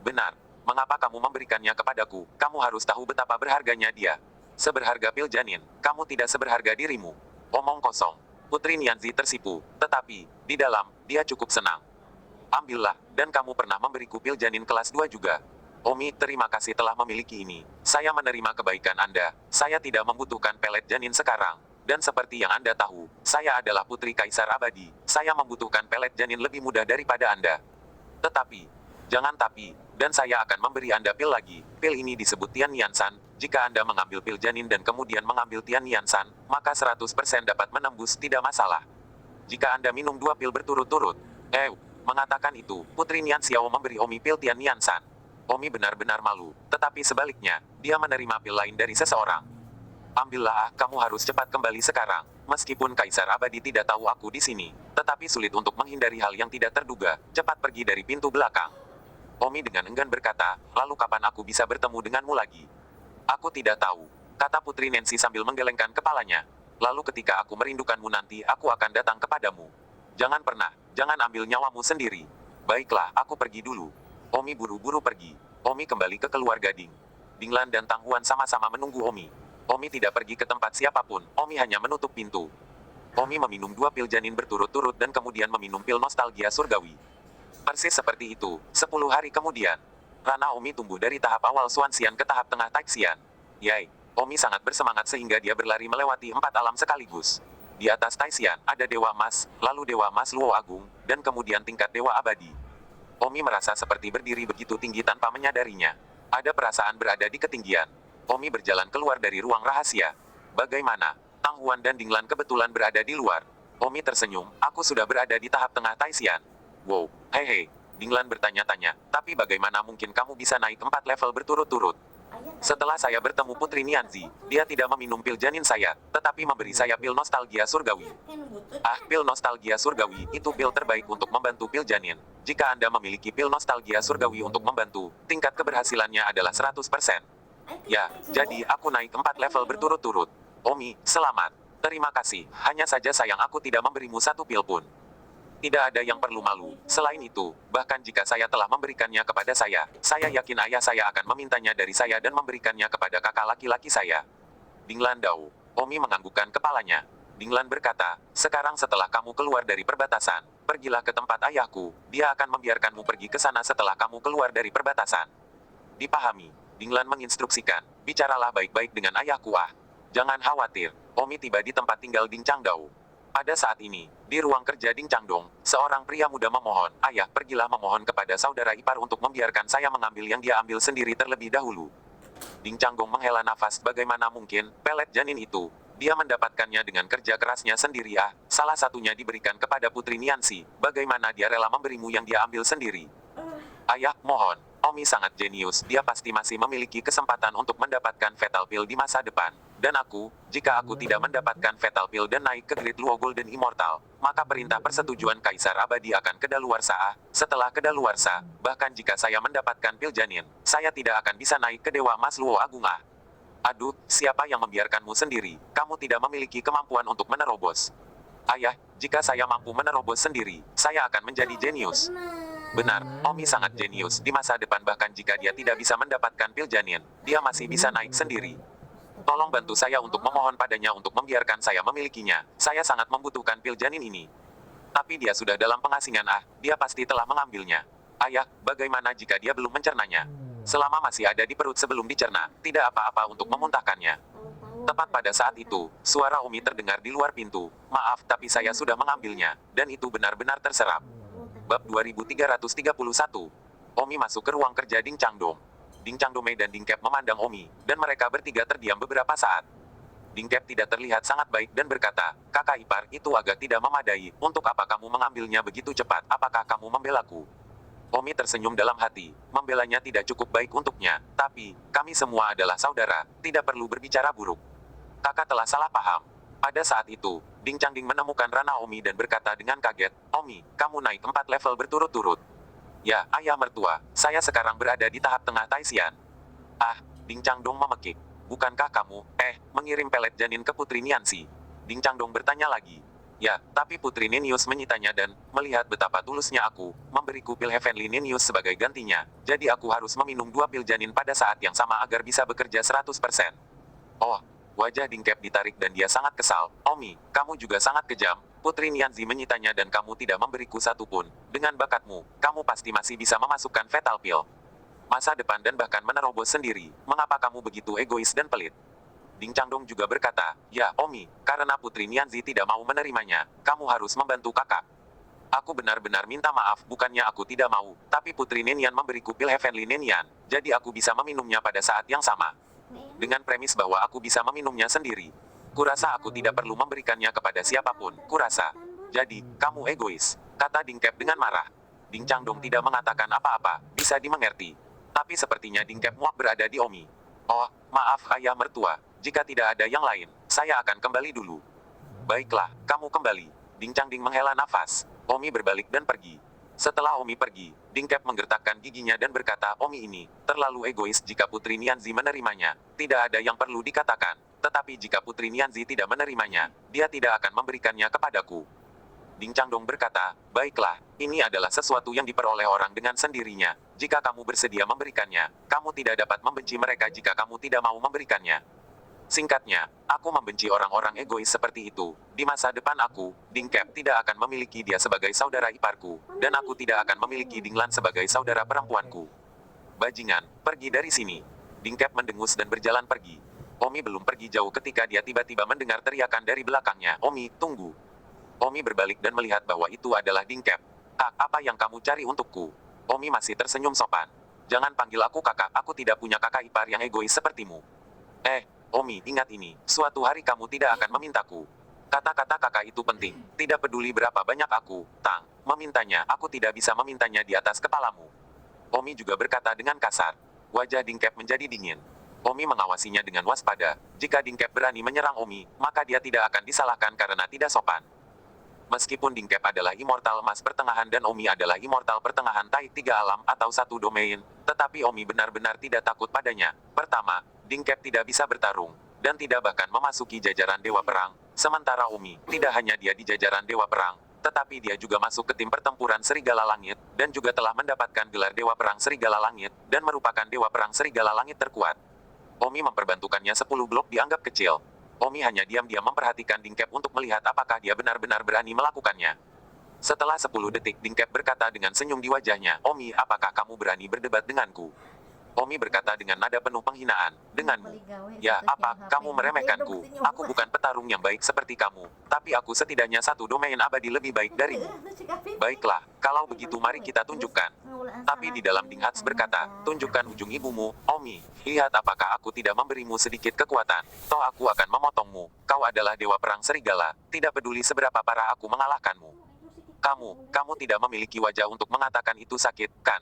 Benar, mengapa kamu memberikannya kepadaku? Kamu harus tahu betapa berharganya dia. Seberharga pil janin, kamu tidak seberharga dirimu. Omong kosong. Putri Nianzi tersipu, tetapi, di dalam, dia cukup senang. Ambillah, dan kamu pernah memberiku pil janin kelas 2 juga. Omi, terima kasih telah memiliki ini. Saya menerima kebaikan Anda. Saya tidak membutuhkan pelet janin sekarang. Dan seperti yang Anda tahu, saya adalah Putri Kaisar Abadi. Saya membutuhkan pelet janin lebih mudah daripada Anda. Tetapi, jangan tapi, dan saya akan memberi Anda pil lagi. Pil ini disebut Tian Niansan. Jika Anda mengambil pil janin dan kemudian mengambil Tian Niansan, maka 100% dapat menembus, tidak masalah. Jika Anda minum 2 pil berturut-turut, mengatakan itu, Putri Nian Xiao memberi Omi pil Tian Niansan. Omi benar-benar malu, tetapi sebaliknya, dia menerima pil lain dari seseorang. Ambillah, kamu harus cepat kembali sekarang. Meskipun Kaisar Abadi tidak tahu aku di sini, tetapi sulit untuk menghindari hal yang tidak terduga, cepat pergi dari pintu belakang. Omi dengan enggan berkata, lalu kapan aku bisa bertemu denganmu lagi? Aku tidak tahu, kata Putri Nancy sambil menggelengkan kepalanya. Lalu ketika aku merindukanmu nanti, aku akan datang kepadamu. Jangan pernah, jangan ambil nyawamu sendiri. Baiklah, aku pergi dulu. Omi buru-buru pergi. Omi kembali ke keluarga Ding. Dinglan dan Tang Huan sama-sama menunggu Omi. Omi tidak pergi ke tempat siapapun, Omi hanya menutup pintu. Omi meminum 2 pil janin berturut-turut dan kemudian meminum pil nostalgia surgawi. Persis seperti itu, 10 hari kemudian. Rana Omi tumbuh dari tahap awal Xuanxian ke tahap tengah Taixian. Yai, Omi sangat bersemangat sehingga dia berlari melewati 4 alam sekaligus. Di atas Taixian, ada Dewa Emas, lalu Dewa Emas Luo Agung, dan kemudian tingkat Dewa Abadi. Omi merasa seperti berdiri begitu tinggi tanpa menyadarinya. Ada perasaan berada di ketinggian. Omi berjalan keluar dari ruang rahasia. Bagaimana? Tang Huan dan Dinglan kebetulan berada di luar. Omi tersenyum, aku sudah berada di tahap tengah Taixian. Wow, hei. Dinglan bertanya-tanya, tapi bagaimana mungkin kamu bisa naik 4 level berturut-turut? Setelah saya bertemu Putri Nianzi, dia tidak meminum pil janin saya, tetapi memberi saya pil nostalgia surgawi. Ah, pil nostalgia surgawi, itu pil terbaik untuk membantu pil janin. Jika Anda memiliki pil nostalgia surgawi untuk membantu, tingkat keberhasilannya adalah 100%. Ya, jadi aku naik 4 level berturut-turut. Omi, selamat. Terima kasih, hanya saja sayang aku tidak memberimu satu pil pun. Tidak ada yang perlu malu. Selain itu, bahkan jika saya telah memberikannya kepada saya yakin ayah saya akan memintanya dari saya dan memberikannya kepada kakak laki-laki saya. Dinglan Dao. Omi menganggukkan kepalanya. Dinglan berkata, sekarang setelah kamu keluar dari perbatasan, pergilah ke tempat ayahku, dia akan membiarkanmu pergi ke sana setelah kamu keluar dari perbatasan. Dipahami. Dinglan menginstruksikan, bicaralah baik-baik dengan ayahku ah. Jangan khawatir. Omi tiba di tempat tinggal Ding Changdao. Pada saat ini, di ruang kerja Ding Changdong, seorang pria muda memohon, ayah pergilah memohon kepada saudara ipar untuk membiarkan saya mengambil yang dia ambil sendiri terlebih dahulu. Ding Changgong menghela nafas, bagaimana mungkin, pelet janin itu, dia mendapatkannya dengan kerja kerasnya sendiri ah, salah satunya diberikan kepada Putri Nianzi, bagaimana dia rela memberimu yang dia ambil sendiri. Ayah, mohon, Omi sangat jenius, dia pasti masih memiliki kesempatan untuk mendapatkan Fatal Pill di masa depan. Dan aku, jika aku tidak mendapatkan Fatal Pill dan naik ke Great Luo Golden Immortal, maka perintah persetujuan Kaisar Abadi akan kedaluarsa ah. Setelah kedaluarsa, bahkan jika saya mendapatkan pil janin, saya tidak akan bisa naik ke Dewa Emas Luo Agung ah. Aduh, siapa yang membiarkanmu sendiri? Kamu tidak memiliki kemampuan untuk menerobos. Ayah, jika saya mampu menerobos sendiri, saya akan menjadi jenius. Benar, Omi sangat jenius. Di masa depan bahkan jika dia tidak bisa mendapatkan pil janin, dia masih bisa naik sendiri. Tolong bantu saya untuk memohon padanya untuk membiarkan saya memilikinya. Saya sangat membutuhkan pil janin ini. Tapi dia sudah dalam pengasingan ah, dia pasti telah mengambilnya. Ayah, bagaimana jika dia belum mencernanya? Selama masih ada di perut sebelum dicerna, tidak apa-apa untuk memuntahkannya. Tepat pada saat itu, suara Omi terdengar di luar pintu. Maaf, tapi saya sudah mengambilnya, dan itu benar-benar terserap. Bab 2331. Omi masuk ke ruang kerja Ding Changdong. Ding Changdong dan Ding Kep memandang Omi, dan mereka bertiga terdiam beberapa saat. Ding Kep tidak terlihat sangat baik dan berkata, kakak ipar, itu agak tidak memadai, untuk apa kamu mengambilnya begitu cepat, apakah kamu membelaku? Omi tersenyum dalam hati, membelanya tidak cukup baik untuknya, tapi, kami semua adalah saudara, tidak perlu berbicara buruk. Kakak telah salah paham. Pada saat itu, Ding Changding menemukan Rana Omi dan berkata dengan kaget, Omi, kamu naik 4 level berturut-turut. Ya, ayah mertua, saya sekarang berada di tahap tengah Taisian. Ah, Ding Changdong memekik. Bukankah kamu, mengirim pelet janin ke Putri Nianzi? Ding Changdong bertanya lagi. Ya, tapi Putri Ninius menyitanya dan, melihat betapa tulusnya aku, memberiku pil Heavenly Ninius sebagai gantinya, jadi aku harus meminum 2 pil janin pada saat yang sama agar bisa bekerja 100%. Oh, wajah Ding Kep ditarik dan dia sangat kesal. Omi, kamu juga sangat kejam. Putri Nianzi menyitanya dan kamu tidak memberiku satu pun. Dengan bakatmu, kamu pasti masih bisa memasukkan Fatal Pill. Masa depan dan bahkan menerobos sendiri. Mengapa kamu begitu egois dan pelit? Ding Changdong juga berkata, ya Omi, karena Putri Nianzi tidak mau menerimanya, kamu harus membantu kakak. Aku benar-benar minta maaf, bukannya aku tidak mau, tapi Putri Nenian memberiku pil Heavenly Nenian, jadi aku bisa meminumnya pada saat yang sama. Dengan premis bahwa aku bisa meminumnya sendiri. Kurasa aku tidak perlu memberikannya kepada siapapun, kurasa. Jadi, kamu egois, kata Ding Kep dengan marah. Ding Changdong tidak mengatakan apa-apa, bisa dimengerti. Tapi sepertinya Ding Kep muak berada di Omi. Oh, maaf ayah mertua, jika tidak ada yang lain, saya akan kembali dulu. Baiklah, kamu kembali. Ding Changding menghela nafas. Omi berbalik dan pergi. Setelah Omi pergi, Ding Kep menggertakkan giginya dan berkata, Omi ini terlalu egois jika Putri Nianzi menerimanya. Tidak ada yang perlu dikatakan. Tetapi jika Putri Nianzi tidak menerimanya, dia tidak akan memberikannya kepadaku. Ding Changdong berkata, baiklah, ini adalah sesuatu yang diperoleh orang dengan sendirinya. Jika kamu bersedia memberikannya, kamu tidak dapat membenci mereka jika kamu tidak mau memberikannya. Singkatnya, aku membenci orang-orang egois seperti itu. Di masa depan aku, Ding Kep tidak akan memiliki dia sebagai saudara iparku, dan aku tidak akan memiliki Ding Lan sebagai saudara perempuanku. Bajingan, pergi dari sini. Ding Kep mendengus dan berjalan pergi. Omi belum pergi jauh ketika dia tiba-tiba mendengar teriakan dari belakangnya. Omi, tunggu. Omi berbalik dan melihat bahwa itu adalah Ding Kep. Kak, apa yang kamu cari untukku? Omi masih tersenyum sopan. Jangan panggil aku kakak, aku tidak punya kakak ipar yang egois sepertimu. Omi, ingat ini, suatu hari kamu tidak akan memintaku. Kata-kata kakak itu penting, tidak peduli berapa banyak aku, memintanya, aku tidak bisa memintanya di atas kepalamu. Omi juga berkata dengan kasar. Wajah Ding Kep menjadi dingin. Omi mengawasinya dengan waspada. Jika Dingkep berani menyerang Omi, maka dia tidak akan disalahkan karena tidak sopan. Meskipun Dingkep adalah immortal emas pertengahan dan Omi adalah immortal pertengahan Taik 3 alam atau satu domain, tetapi Omi benar-benar tidak takut padanya. Pertama, Dingkep tidak bisa bertarung, dan tidak bahkan memasuki jajaran Dewa Perang. Sementara Omi, tidak hanya dia di jajaran Dewa Perang, tetapi dia juga masuk ke tim pertempuran Serigala Langit, dan juga telah mendapatkan gelar Dewa Perang Serigala Langit, dan merupakan Dewa Perang Serigala Langit terkuat. Omi memperbantukannya 10 blok dianggap kecil. Omi hanya diam-diam memperhatikan Dingkep untuk melihat apakah dia benar-benar berani melakukannya. Setelah 10 detik Dingkep berkata dengan senyum di wajahnya, "Omi, apakah kamu berani berdebat denganku?" Omi berkata dengan nada penuh penghinaan, "Denganmu? Ya, apa, kamu meremehkanku? Aku bukan petarung yang baik seperti kamu, tapi aku setidaknya satu domain abadi lebih baik darimu. Baiklah, kalau begitu mari kita tunjukkan." Tapi di dalam Dinghats berkata, "Tunjukkan ujung ibumu, Omi. Lihat apakah aku tidak memberimu sedikit kekuatan. Toh aku akan memotongmu. Kau adalah Dewa Perang Serigala, tidak peduli seberapa parah aku mengalahkanmu. Kamu tidak memiliki wajah untuk mengatakan itu sakit, kan?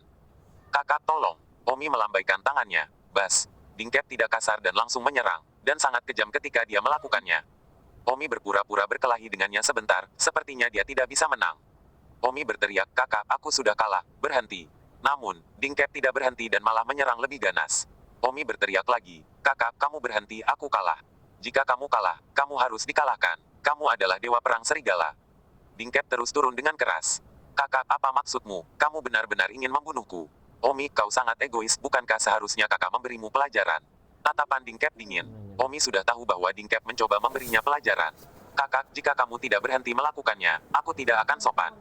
Kakak tolong." Omi melambaikan tangannya. Bas. Dingkep tidak kasar dan langsung menyerang, dan sangat kejam ketika dia melakukannya. Omi berpura-pura berkelahi dengannya sebentar, sepertinya dia tidak bisa menang. Omi berteriak, "Kakak, aku sudah kalah, berhenti." Namun, Dingkep tidak berhenti dan malah menyerang lebih ganas. Omi berteriak lagi, "Kakak, kamu berhenti, aku kalah. Jika kamu kalah, kamu harus dikalahkan. Kamu adalah Dewa Perang Serigala." Dingkep terus turun dengan keras. "Kakak, apa maksudmu? Kamu benar-benar ingin membunuhku? Omi, kau sangat egois, bukankah seharusnya kakak memberimu pelajaran?" Tatapan Dingkep dingin. Omi sudah tahu bahwa Dingkep mencoba memberinya pelajaran. "Kakak, jika kamu tidak berhenti melakukannya, aku tidak akan sopan."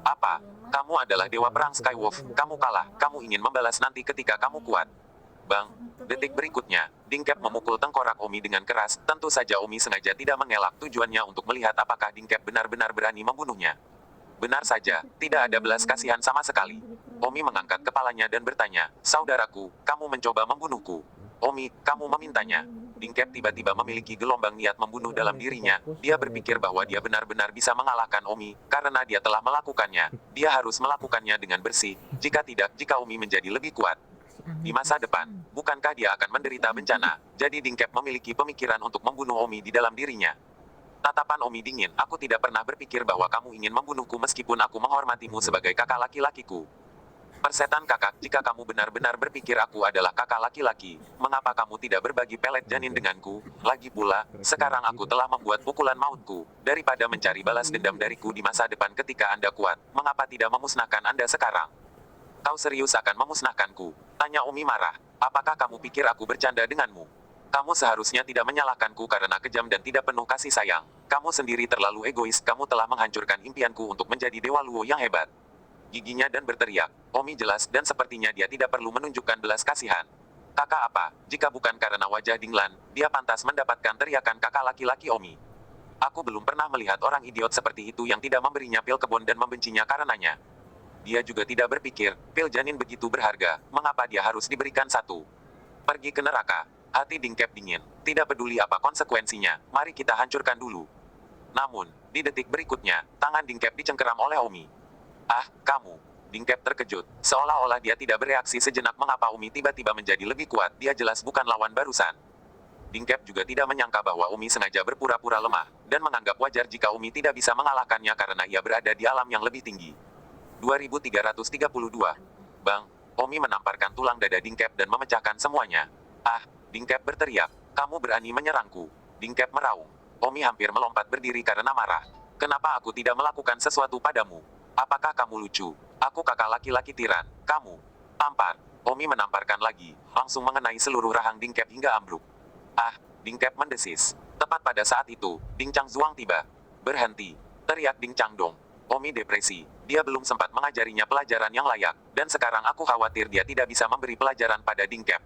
"Apa? Kamu adalah Dewa Perang Skywolf, kamu kalah, kamu ingin membalas nanti ketika kamu kuat." Bang! Detik berikutnya, Dingkep memukul tengkorak Omi dengan keras, tentu saja Omi sengaja tidak mengelak tujuannya untuk melihat apakah Dingkep benar-benar berani membunuhnya. Benar saja, tidak ada belas kasihan sama sekali. Omi mengangkat kepalanya dan bertanya, "Saudaraku, kamu mencoba membunuhku. Omi, kamu memintanya." Dingkep tiba-tiba memiliki gelombang niat membunuh dalam dirinya. Dia berpikir bahwa dia benar-benar bisa mengalahkan Omi, karena dia telah melakukannya. Dia harus melakukannya dengan bersih, jika tidak, jika Omi menjadi lebih kuat di masa depan, bukankah dia akan menderita bencana? Jadi Dingkep memiliki pemikiran untuk membunuh Omi di dalam dirinya. Tatapan Omi dingin, "Aku tidak pernah berpikir bahwa kamu ingin membunuhku meskipun aku menghormatimu sebagai kakak laki-lakiku. Persetan kakak, jika kamu benar-benar berpikir aku adalah kakak laki-laki, mengapa kamu tidak berbagi pelet janin denganku? Lagi pula, sekarang aku telah membuat pukulan mautku. Daripada mencari balas dendam dariku di masa depan ketika Anda kuat, mengapa tidak memusnahkan Anda sekarang? Kau serius akan memusnahkanku?" Tanya Omi marah. "Apakah kamu pikir aku bercanda denganmu? Kamu seharusnya tidak menyalahkanku karena kejam dan tidak penuh kasih sayang. Kamu sendiri terlalu egois, kamu telah menghancurkan impianku untuk menjadi Dewa Luo yang hebat." Giginya dan berteriak. Omi jelas dan sepertinya dia tidak perlu menunjukkan belas kasihan. "Kakak apa? Jika bukan karena wajah Dinglan, dia pantas mendapatkan teriakan kakak laki-laki Omi. Aku belum pernah melihat orang idiot seperti itu yang tidak memberinya pil kebon dan membencinya karenanya. Dia juga tidak berpikir, pil janin begitu berharga, mengapa dia harus diberikan satu? Pergi ke neraka." Hati Dingkep dingin. Tidak peduli apa konsekuensinya, mari kita hancurkan dulu. Namun, di detik berikutnya, tangan Dingkep dicengkeram oleh Omi. "Ah, kamu!" Dingkep terkejut. Seolah-olah dia tidak bereaksi sejenak mengapa Omi tiba-tiba menjadi lebih kuat, dia jelas bukan lawan barusan. Dingkep juga tidak menyangka bahwa Omi sengaja berpura-pura lemah, dan menganggap wajar jika Omi tidak bisa mengalahkannya karena ia berada di alam yang lebih tinggi. 2332. Bang! Omi menamparkan tulang dada Dingkep dan memecahkan semuanya. "Ah!" Dingkep berteriak, "Kamu berani menyerangku?" Dingkep meraung. Omi hampir melompat berdiri karena marah. "Kenapa aku tidak melakukan sesuatu padamu? Apakah kamu lucu? Aku kakak laki-laki tiran, kamu." Tampar. Omi menamparkan lagi, langsung mengenai seluruh rahang Dingkep hingga ambruk. "Ah!" Dingkep mendesis. Tepat pada saat itu, Ding Changzuang tiba. "Berhenti!" teriak Ding Changdong. Omi depresi. Dia belum sempat mengajarinya pelajaran yang layak, dan sekarang aku khawatir dia tidak bisa memberi pelajaran pada Dingkep.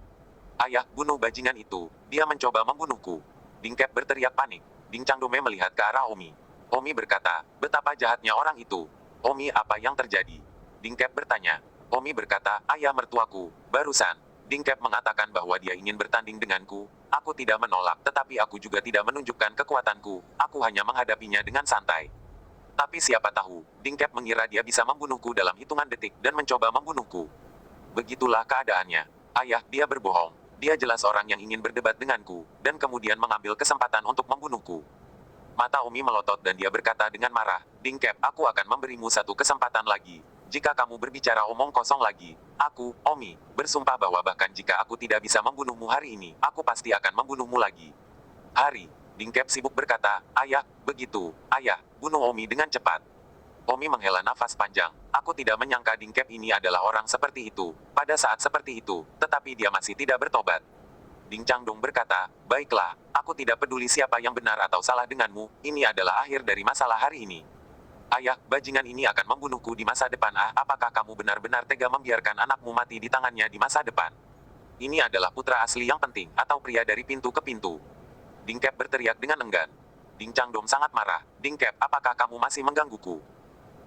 "Ayah, bunuh bajingan itu. Dia mencoba membunuhku." Dingkep berteriak panik. Ding Changdome melihat ke arah Omi. Omi berkata, "Betapa jahatnya orang itu." "Omi, apa yang terjadi?" Dingkep bertanya. Omi berkata, "Ayah mertuaku, barusan." Dingkep mengatakan bahwa dia ingin bertanding denganku. Aku tidak menolak, tetapi aku juga tidak menunjukkan kekuatanku. Aku hanya menghadapinya dengan santai. Tapi siapa tahu, Dingkep mengira dia bisa membunuhku dalam hitungan detik dan mencoba membunuhku. Begitulah keadaannya. Ayah, dia berbohong. Dia jelas orang yang ingin berdebat denganku, dan kemudian mengambil kesempatan untuk membunuhku. Mata Omi melotot dan dia berkata dengan marah, Dingkep, aku akan memberimu satu kesempatan lagi. Jika kamu berbicara omong kosong lagi, aku, Omi, bersumpah bahwa bahkan jika aku tidak bisa membunuhmu hari ini, aku pasti akan membunuhmu lagi. Hari, Dingkep sibuk berkata, ayah, begitu, ayah, bunuh Omi dengan cepat. Omi menghela nafas panjang, aku tidak menyangka Dingkep ini adalah orang seperti itu, pada saat seperti itu, tetapi dia masih tidak bertobat. Ding Changdong berkata, baiklah, aku tidak peduli siapa yang benar atau salah denganmu, ini adalah akhir dari masalah hari ini. Ayah, bajingan ini akan membunuhku di masa depan. Apakah kamu benar-benar tega membiarkan anakmu mati di tangannya di masa depan? Ini adalah putra asli yang penting, atau pria dari pintu ke pintu. Dingkep berteriak dengan enggan. Ding Changdong sangat marah, Dingkep, apakah kamu masih menggangguku?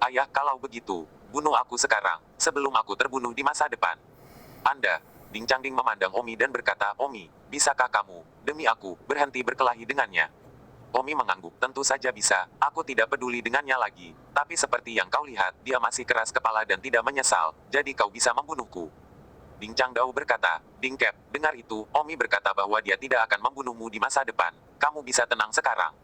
Ayah, kalau begitu, bunuh aku sekarang, sebelum aku terbunuh di masa depan. Anda, Ding Changding memandang Omi dan berkata, Omi, bisakah kamu, demi aku, berhenti berkelahi dengannya? Omi mengangguk, tentu saja bisa, aku tidak peduli dengannya lagi. Tapi seperti yang kau lihat, dia masih keras kepala dan tidak menyesal, jadi kau bisa membunuhku. Ding Changdao berkata, Dingkep, dengar itu, Omi berkata bahwa dia tidak akan membunuhmu di masa depan. Kamu bisa tenang sekarang.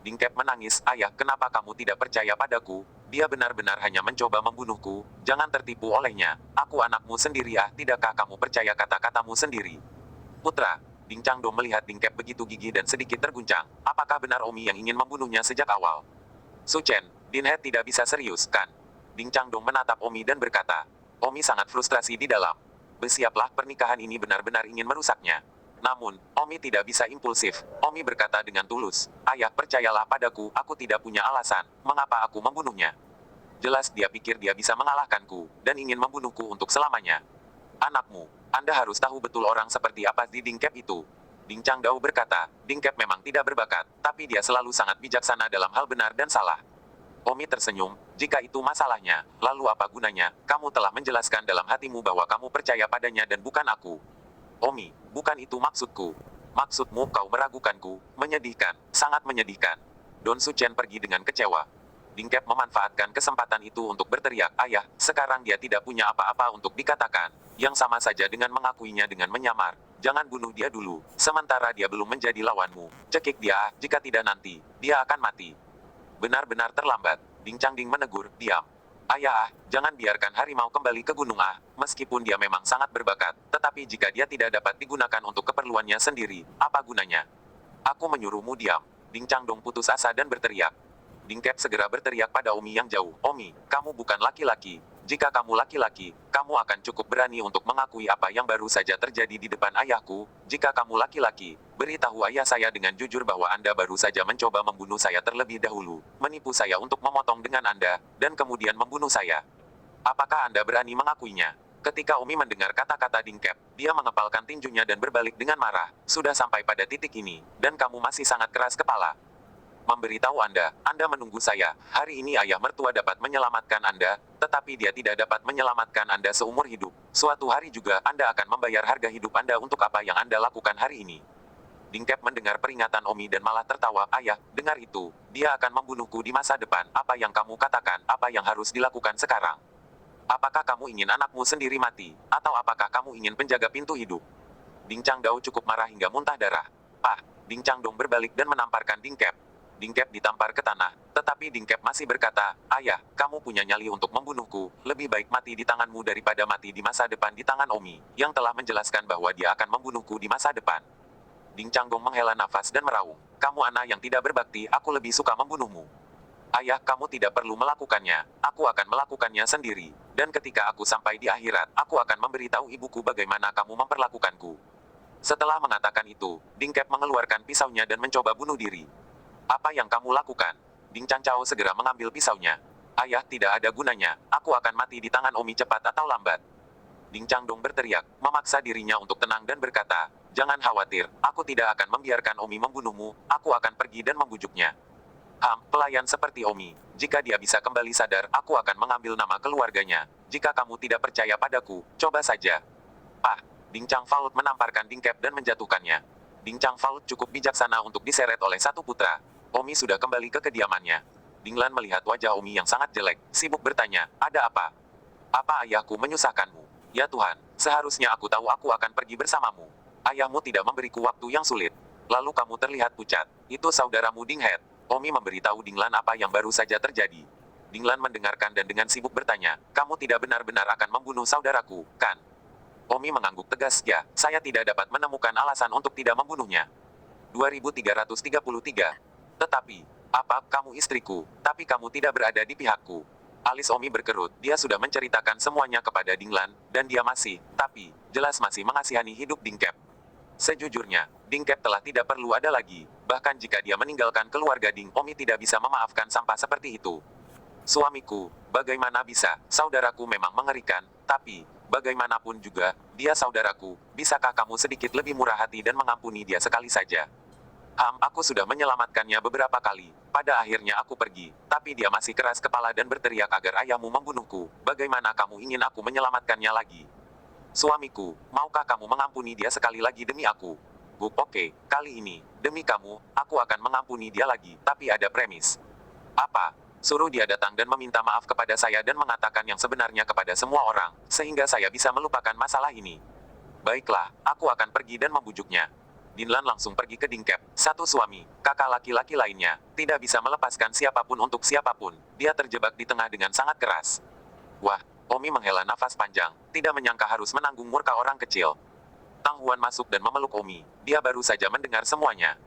Dingkep menangis, ayah, kenapa kamu tidak percaya padaku? Dia benar-benar hanya mencoba membunuhku, jangan tertipu olehnya. Aku anakmu sendiri, tidakkah kamu percaya kata-katamu sendiri? Putra, Ding Changdong melihat Dingkep begitu gigih dan sedikit terguncang. Apakah benar Omi yang ingin membunuhnya sejak awal? Su Chen, Dinhead tidak bisa serius, kan? Ding Changdong menatap Omi dan berkata, Omi sangat frustrasi di dalam. Bersiaplah, pernikahan ini benar-benar ingin merusaknya. Namun, Omi tidak bisa impulsif. Omi berkata dengan tulus, ayah, percayalah padaku, aku tidak punya alasan, mengapa aku membunuhnya. Jelas dia pikir dia bisa mengalahkanku, dan ingin membunuhku untuk selamanya. Anakmu, Anda harus tahu betul orang seperti apa di Dingkep itu. Ding Changdao berkata, Dingkep memang tidak berbakat, tapi dia selalu sangat bijaksana dalam hal benar dan salah. Omi tersenyum, jika itu masalahnya, lalu apa gunanya, kamu telah menjelaskan dalam hatimu bahwa kamu percaya padanya dan bukan aku. Omi, bukan itu maksudku. Maksudmu kau meragukanku, menyedihkan, sangat menyedihkan. Don Su Chen pergi dengan kecewa. Dingkep memanfaatkan kesempatan itu untuk berteriak, ayah, sekarang dia tidak punya apa-apa untuk dikatakan. Yang sama saja dengan mengakuinya dengan menyamar. Jangan bunuh dia dulu, sementara dia belum menjadi lawanmu. Cekik dia, jika tidak nanti, dia akan mati. Benar-benar terlambat, Ding Changding menegur, diam. Ayah, jangan biarkan harimau kembali ke gunung meskipun dia memang sangat berbakat, tetapi jika dia tidak dapat digunakan untuk keperluannya sendiri, apa gunanya? Aku menyuruhmu diam. Ding Changdong putus asa dan berteriak. Dingkep segera berteriak pada Omi yang jauh, Omi, kamu bukan laki-laki. Jika kamu laki-laki, kamu akan cukup berani untuk mengakui apa yang baru saja terjadi di depan ayahku. Jika kamu laki-laki, beritahu ayah saya dengan jujur bahwa Anda baru saja mencoba membunuh saya terlebih dahulu, menipu saya untuk memotong dengan Anda, dan kemudian membunuh saya. Apakah Anda berani mengakuinya? Ketika Omi mendengar kata-kata Dingkep, dia mengepalkan tinjunya dan berbalik dengan marah. Sudah sampai pada titik ini, dan kamu masih sangat keras kepala. Memberitahu Anda menunggu saya. Hari ini ayah mertua dapat menyelamatkan Anda, tetapi dia tidak dapat menyelamatkan Anda seumur hidup. Suatu hari juga Anda akan membayar harga hidup Anda untuk apa yang Anda lakukan hari ini. Dingkep mendengar peringatan Omi dan malah tertawa, ayah, dengar itu, dia akan membunuhku di masa depan. Apa yang kamu katakan, apa yang harus dilakukan sekarang? Apakah kamu ingin anakmu sendiri mati, atau apakah kamu ingin penjaga pintu hidup? Ding Changdao cukup marah hingga muntah darah. Ding Changdong berbalik dan menamparkan Dingkep. Dingkep ditampar ke tanah, tetapi Dingkep masih berkata, ayah, kamu punya nyali untuk membunuhku, lebih baik mati di tanganmu daripada mati di masa depan di tangan Omi, yang telah menjelaskan bahwa dia akan membunuhku di masa depan. Ding Changdong menghela nafas dan meraung, kamu anak yang tidak berbakti, aku lebih suka membunuhmu. Ayah, kamu tidak perlu melakukannya, aku akan melakukannya sendiri, dan ketika aku sampai di akhirat, aku akan memberitahu ibuku bagaimana kamu memperlakukanku. Setelah mengatakan itu, Dingkep mengeluarkan pisaunya dan mencoba bunuh diri. Apa yang kamu lakukan? Ding Changchao segera mengambil pisaunya. Ayah, tidak ada gunanya, aku akan mati di tangan Omi cepat atau lambat. Ding Changdong berteriak, memaksa dirinya untuk tenang dan berkata, jangan khawatir, aku tidak akan membiarkan Omi membunuhmu, aku akan pergi dan membujuknya. Pelayan seperti Omi, jika dia bisa kembali sadar, aku akan mengambil nama keluarganya. Jika kamu tidak percaya padaku, coba saja. Ding Changfao menamparkan Dingkep dan menjatuhkannya. Ding Changfao cukup bijaksana untuk diseret oleh satu putra. Omi sudah kembali ke kediamannya. Ding Lan melihat wajah Omi yang sangat jelek, sibuk bertanya, ada apa? Apa ayahku menyusahkanmu? Ya Tuhan, seharusnya aku tahu aku akan pergi bersamamu. Ayahmu tidak memberiku waktu yang sulit. Lalu kamu terlihat pucat. Itu saudaramu Dinghead. Omi memberitahu Dinglan apa yang baru saja terjadi. Dinglan mendengarkan dan dengan sibuk bertanya, kamu tidak benar-benar akan membunuh saudaraku, kan? Omi mengangguk tegas, ya, saya tidak dapat menemukan alasan untuk tidak membunuhnya. 2333. Tetapi, apa, kamu istriku, tapi kamu tidak berada di pihakku. Alis Omi berkerut, dia sudah menceritakan semuanya kepada Dinglan, dan dia masih, tapi, jelas masih mengasihani hidup Dingcap. Sejujurnya, Dingcap telah tidak perlu ada lagi, bahkan jika dia meninggalkan keluarga Ding, Omi tidak bisa memaafkan sampah seperti itu. Suamiku, bagaimana bisa, saudaraku memang mengerikan, tapi, bagaimanapun juga, dia saudaraku, bisakah kamu sedikit lebih murah hati dan mengampuni dia sekali saja? Aku sudah menyelamatkannya beberapa kali, pada akhirnya aku pergi, tapi dia masih keras kepala dan berteriak agar ayahmu membunuhku, bagaimana kamu ingin aku menyelamatkannya lagi? Suamiku, maukah kamu mengampuni dia sekali lagi demi aku? Oke, kali ini, demi kamu, aku akan mengampuni dia lagi, tapi ada premis. Apa? Suruh dia datang dan meminta maaf kepada saya dan mengatakan yang sebenarnya kepada semua orang, sehingga saya bisa melupakan masalah ini. Baiklah, aku akan pergi dan membujuknya. Dinlan langsung pergi ke Dingcap. Satu suami, kakak laki-laki lainnya, tidak bisa melepaskan siapapun untuk siapapun. Dia terjebak di tengah dengan sangat keras. Wah, Omi menghela nafas panjang, tidak menyangka harus menanggung murka orang kecil. Tang Huan masuk dan memeluk Omi. Dia baru saja mendengar semuanya.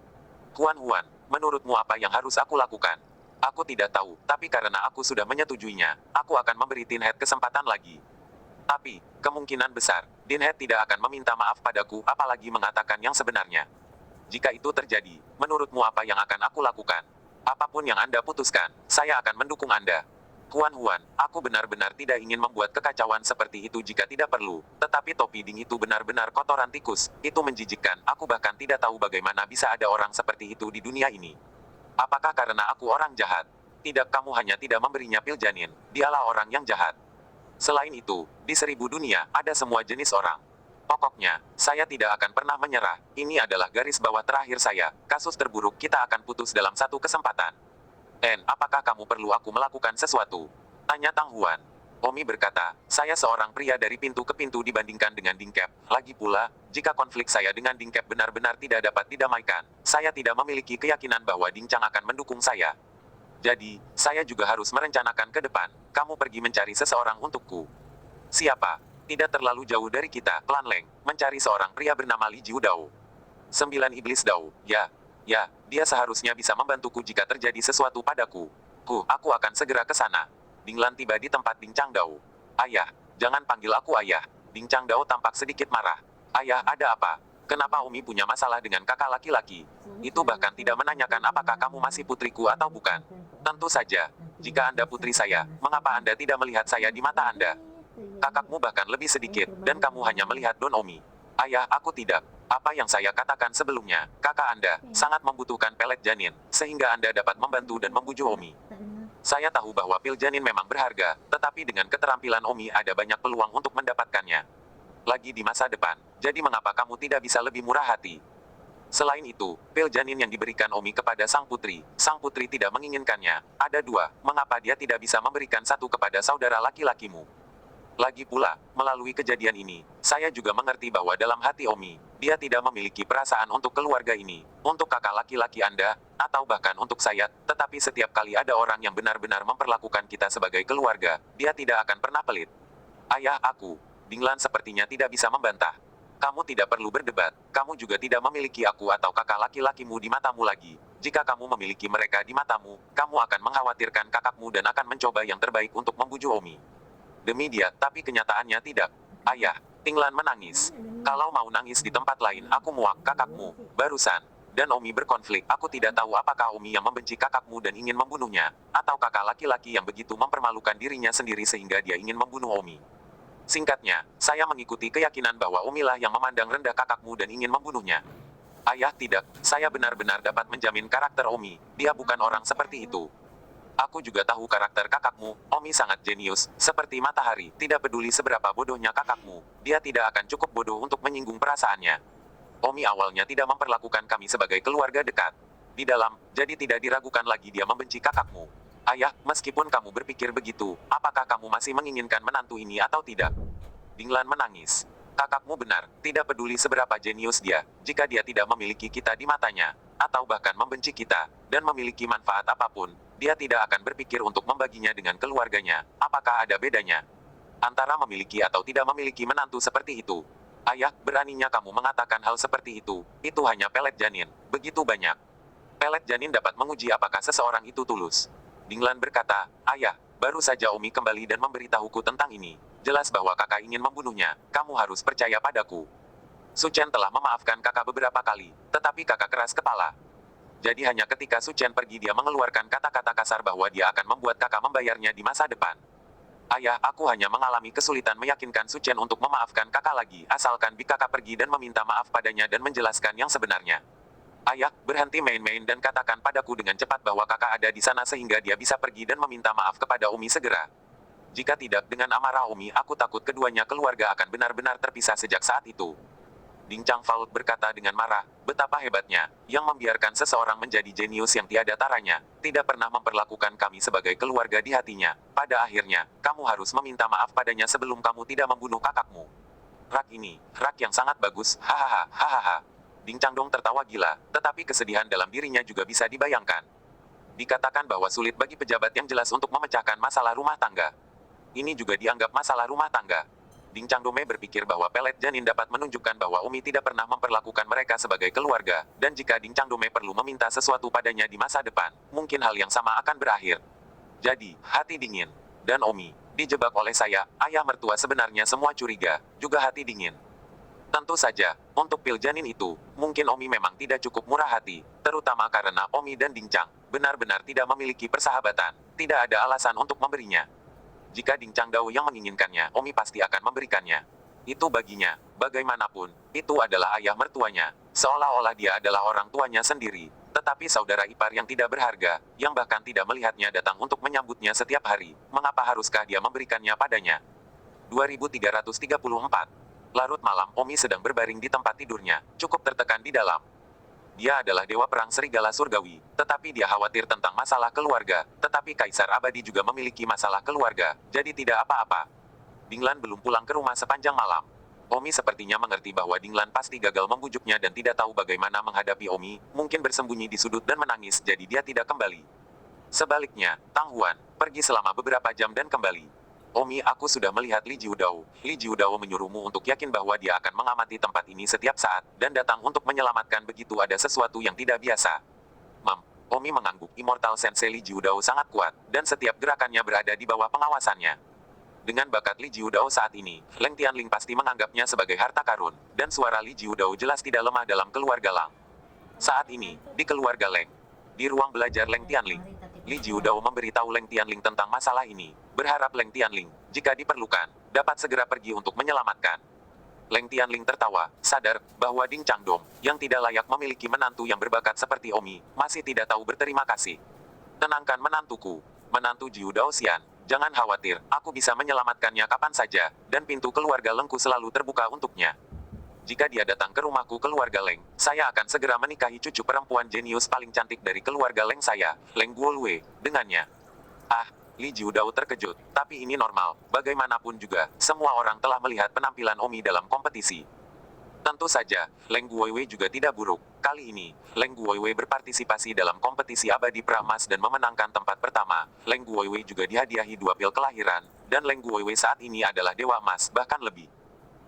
Huan, menurutmu apa yang harus aku lakukan? Aku tidak tahu, tapi karena aku sudah menyetujuinya, aku akan memberi Tinhead kesempatan lagi. Tapi, kemungkinan besar, Dinhead tidak akan meminta maaf padaku, apalagi mengatakan yang sebenarnya. Jika itu terjadi, menurutmu apa yang akan aku lakukan? Apapun yang Anda putuskan, saya akan mendukung Anda. Huan, aku benar-benar tidak ingin membuat kekacauan seperti itu jika tidak perlu, tetapi topi Ding itu benar-benar kotoran tikus, itu menjijikkan, aku bahkan tidak tahu bagaimana bisa ada orang seperti itu di dunia ini. Apakah karena aku orang jahat? Tidak, kamu hanya tidak memberinya pil janin, dialah orang yang jahat. Selain itu, di 1000 dunia, ada semua jenis orang. Pokoknya, saya tidak akan pernah menyerah, ini adalah garis bawah terakhir saya, kasus terburuk kita akan putus dalam satu kesempatan. Apakah kamu perlu aku melakukan sesuatu? Tanya Tang Huan. Omi berkata, saya seorang pria dari pintu ke pintu dibandingkan dengan Dingcap. Lagi pula, jika konflik saya dengan Dingcap benar-benar tidak dapat didamaikan, saya tidak memiliki keyakinan bahwa Dingchang akan mendukung saya. Jadi, saya juga harus merencanakan ke depan. Kamu pergi mencari seseorang untukku. Siapa? Tidak terlalu jauh dari kita, Klan Leng, mencari seorang pria bernama Li Jiu Dao. 9 Iblis Dao, ya, dia seharusnya bisa membantuku jika terjadi sesuatu padaku. Aku akan segera ke sana. Dinglan tiba di tempat Ding Chang Dao. Ayah, jangan panggil aku ayah. Ding Chang Dao tampak sedikit marah. Ayah, ada apa? Kenapa Umi punya masalah dengan kakak laki-laki? Itu bahkan tidak menanyakan apakah kamu masih putriku atau bukan. Tentu saja, jika Anda putri saya, mengapa Anda tidak melihat saya di mata Anda? Kakakmu bahkan lebih sedikit, dan kamu hanya melihat Don Omi. Ayah, aku tidak. Apa yang saya katakan sebelumnya, kakak Anda sangat membutuhkan pelet janin, sehingga Anda dapat membantu dan membujuk Omi. Saya tahu bahwa pil janin memang berharga, tetapi dengan keterampilan Omi ada banyak peluang untuk mendapatkannya. Lagi di masa depan, jadi mengapa kamu tidak bisa lebih murah hati? Selain itu, pil janin yang diberikan Omi kepada sang putri tidak menginginkannya. Ada 2, mengapa dia tidak bisa memberikan satu kepada saudara laki-lakimu? Lagi pula, melalui kejadian ini, saya juga mengerti bahwa dalam hati Omi, dia tidak memiliki perasaan untuk keluarga ini, untuk kakak laki-laki Anda, atau bahkan untuk saya, tetapi setiap kali ada orang yang benar-benar memperlakukan kita sebagai keluarga, dia tidak akan pernah pelit. Ayah, aku, Dinglan sepertinya tidak bisa membantah. Kamu tidak perlu berdebat, kamu juga tidak memiliki aku atau kakak laki-lakimu di matamu lagi. Jika kamu memiliki mereka di matamu, kamu akan mengkhawatirkan kakakmu dan akan mencoba yang terbaik untuk membujuk Omi. Demi dia, tapi kenyataannya tidak. Ayah, Dinglan menangis. Kalau mau nangis di tempat lain, aku muak kakakmu, barusan. Dan Omi berkonflik, aku tidak tahu apakah Omi yang membenci kakakmu dan ingin membunuhnya, atau kakak laki-laki yang begitu mempermalukan dirinya sendiri sehingga dia ingin membunuh Omi. Singkatnya, saya mengikuti keyakinan bahwa Omilah yang memandang rendah kakakmu dan ingin membunuhnya. Ayah, tidak, saya benar-benar dapat menjamin karakter Omi, dia bukan orang seperti itu. Aku juga tahu karakter kakakmu, Omi sangat jenius, seperti matahari, tidak peduli seberapa bodohnya kakakmu, dia tidak akan cukup bodoh untuk menyinggung perasaannya. Omi awalnya tidak memperlakukan kami sebagai keluarga dekat. Di dalam, jadi tidak diragukan lagi dia membenci kakakmu. Ayah, meskipun kamu berpikir begitu, apakah kamu masih menginginkan menantu ini atau tidak? Dinglan menangis. Kakakmu benar, tidak peduli seberapa jenius dia, jika dia tidak memiliki kita di matanya, atau bahkan membenci kita, dan memiliki manfaat apapun, dia tidak akan berpikir untuk membaginya dengan keluarganya. Apakah ada bedanya antara memiliki atau tidak memiliki menantu seperti itu? Ayah, beraninya kamu mengatakan hal seperti itu hanya pelet janin, begitu banyak. Pelet janin dapat menguji apakah seseorang itu tulus. Dinglan berkata, ayah, baru saja Umi kembali dan memberitahuku tentang ini. Jelas bahwa kakak ingin membunuhnya, kamu harus percaya padaku. Su Chen telah memaafkan kakak beberapa kali, tetapi kakak keras kepala. Jadi hanya ketika Su Chen pergi dia mengeluarkan kata-kata kasar bahwa dia akan membuat kakak membayarnya di masa depan. Ayah, aku hanya mengalami kesulitan meyakinkan Su Chen untuk memaafkan kakak lagi, asalkan kakak pergi dan meminta maaf padanya dan menjelaskan yang sebenarnya. Ayah, berhenti main-main dan katakan padaku dengan cepat bahwa kakak ada di sana sehingga dia bisa pergi dan meminta maaf kepada Umi segera. Jika tidak, dengan amarah Umi, aku takut keduanya keluarga akan benar-benar terpisah sejak saat itu. Ding Changfaut berkata dengan marah, betapa hebatnya, yang membiarkan seseorang menjadi jenius yang tiada taranya, tidak pernah memperlakukan kami sebagai keluarga di hatinya. Pada akhirnya, kamu harus meminta maaf padanya sebelum kamu tidak membunuh kakakmu. Rak ini, rak yang sangat bagus, hahaha, hahaha. Ding Changdong tertawa gila, tetapi kesedihan dalam dirinya juga bisa dibayangkan. Dikatakan bahwa sulit bagi pejabat yang jelas untuk memecahkan masalah rumah tangga. Ini juga dianggap masalah rumah tangga. Ding Changdome berpikir bahwa pelet janin dapat menunjukkan bahwa Umi tidak pernah memperlakukan mereka sebagai keluarga, dan jika Ding Changdome perlu meminta sesuatu padanya di masa depan, mungkin hal yang sama akan berakhir. Jadi, hati dingin. Dan Omi, dijebak oleh saya, ayah mertua sebenarnya semua curiga, juga hati dingin. Tentu saja, untuk pil janin itu, mungkin Omi memang tidak cukup murah hati, terutama karena Omi dan Ding Chang benar-benar tidak memiliki persahabatan, tidak ada alasan untuk memberinya. Jika Ding Changdao yang menginginkannya, Omi pasti akan memberikannya. Itu baginya, bagaimanapun, itu adalah ayah mertuanya, seolah-olah dia adalah orang tuanya sendiri, tetapi saudara ipar yang tidak berharga, yang bahkan tidak melihatnya datang untuk menyambutnya setiap hari, mengapa haruskah dia memberikannya padanya? 2334. Larut malam, Omi sedang berbaring di tempat tidurnya, cukup tertekan di dalam. Dia adalah dewa perang serigala surgawi, tetapi dia khawatir tentang masalah keluarga, tetapi Kaisar Abadi juga memiliki masalah keluarga, jadi tidak apa-apa. Dinglan belum pulang ke rumah sepanjang malam. Omi sepertinya mengerti bahwa Dinglan pasti gagal membujuknya dan tidak tahu bagaimana menghadapi Omi, mungkin bersembunyi di sudut dan menangis jadi dia tidak kembali. Sebaliknya, Tang Huan pergi selama beberapa jam dan kembali. Omi, aku sudah melihat Li Jiudao. Li Jiudao menyuruhmu untuk yakin bahwa dia akan mengamati tempat ini setiap saat, dan datang untuk menyelamatkan begitu ada sesuatu yang tidak biasa. Omi mengangguk. Immortal Sensei Li Jiudao sangat kuat, dan setiap gerakannya berada di bawah pengawasannya. Dengan bakat Li Jiudao saat ini, Leng Tianling pasti menganggapnya sebagai harta karun, dan suara Li Jiudao jelas tidak lemah dalam keluarga Lang. Saat ini, di keluarga Leng, di ruang belajar Leng Tianling, Li Jiudao memberitahu Leng Tianling tentang masalah ini, berharap Leng Tianling, jika diperlukan, dapat segera pergi untuk menyelamatkan. Leng Tianling tertawa, sadar bahwa Ding Changdong, yang tidak layak memiliki menantu yang berbakat seperti Omi, masih tidak tahu berterima kasih. Tenangkan menantuku, menantu Jiudao Xian, jangan khawatir, aku bisa menyelamatkannya kapan saja, dan pintu keluarga Lengku selalu terbuka untuknya. Jika dia datang ke rumahku keluarga Leng, saya akan segera menikahi cucu perempuan jenius paling cantik dari keluarga Leng saya, Leng Guolwei, dengannya. Ah, Li Jiudao terkejut, tapi ini normal, bagaimanapun juga, semua orang telah melihat penampilan Omi dalam kompetisi. Tentu saja, Leng Guolwei juga tidak buruk. Kali ini, Leng Guolwei berpartisipasi dalam kompetisi abadi Pramas dan memenangkan tempat pertama. Leng Guolwei juga dihadiahi 2 pil kelahiran, dan Leng Guolwei saat ini adalah dewa emas, bahkan lebih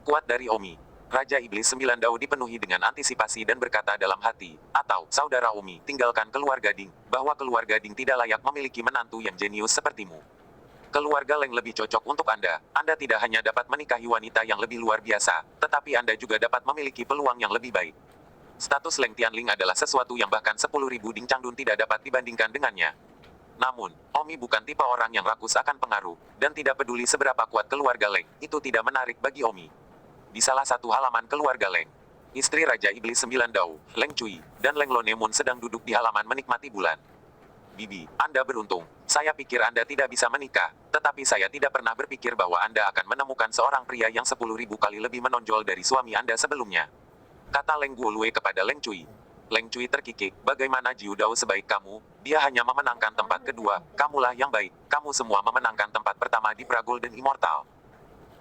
kuat dari Omi. Raja Iblis 9 Dao dipenuhi dengan antisipasi dan berkata dalam hati, atau, saudara Omi, tinggalkan keluarga Ding, bahwa keluarga Ding tidak layak memiliki menantu yang jenius sepertimu. Keluarga Leng lebih cocok untuk Anda. Anda tidak hanya dapat menikahi wanita yang lebih luar biasa, tetapi Anda juga dapat memiliki peluang yang lebih baik. Status Leng Tianling adalah sesuatu yang bahkan 10.000 Ding Changdun tidak dapat dibandingkan dengannya. Namun, Omi bukan tipe orang yang rakus akan pengaruh, dan tidak peduli seberapa kuat keluarga Leng, itu tidak menarik bagi Omi. Di salah satu halaman keluarga Leng, istri Raja Iblis 9 Dao, Leng Cui, dan Leng Lonemun sedang duduk di halaman menikmati bulan. Bibi, Anda beruntung. Saya pikir Anda tidak bisa menikah, tetapi saya tidak pernah berpikir bahwa Anda akan menemukan seorang pria yang 10.000 kali lebih menonjol dari suami Anda sebelumnya. Kata Leng Guolwei kepada Leng Cui. Leng Cui terkikik, bagaimana Jiudao sebaik kamu, dia hanya memenangkan tempat kedua, kamulah yang baik, kamu semua memenangkan tempat pertama di Pra Golden Immortal.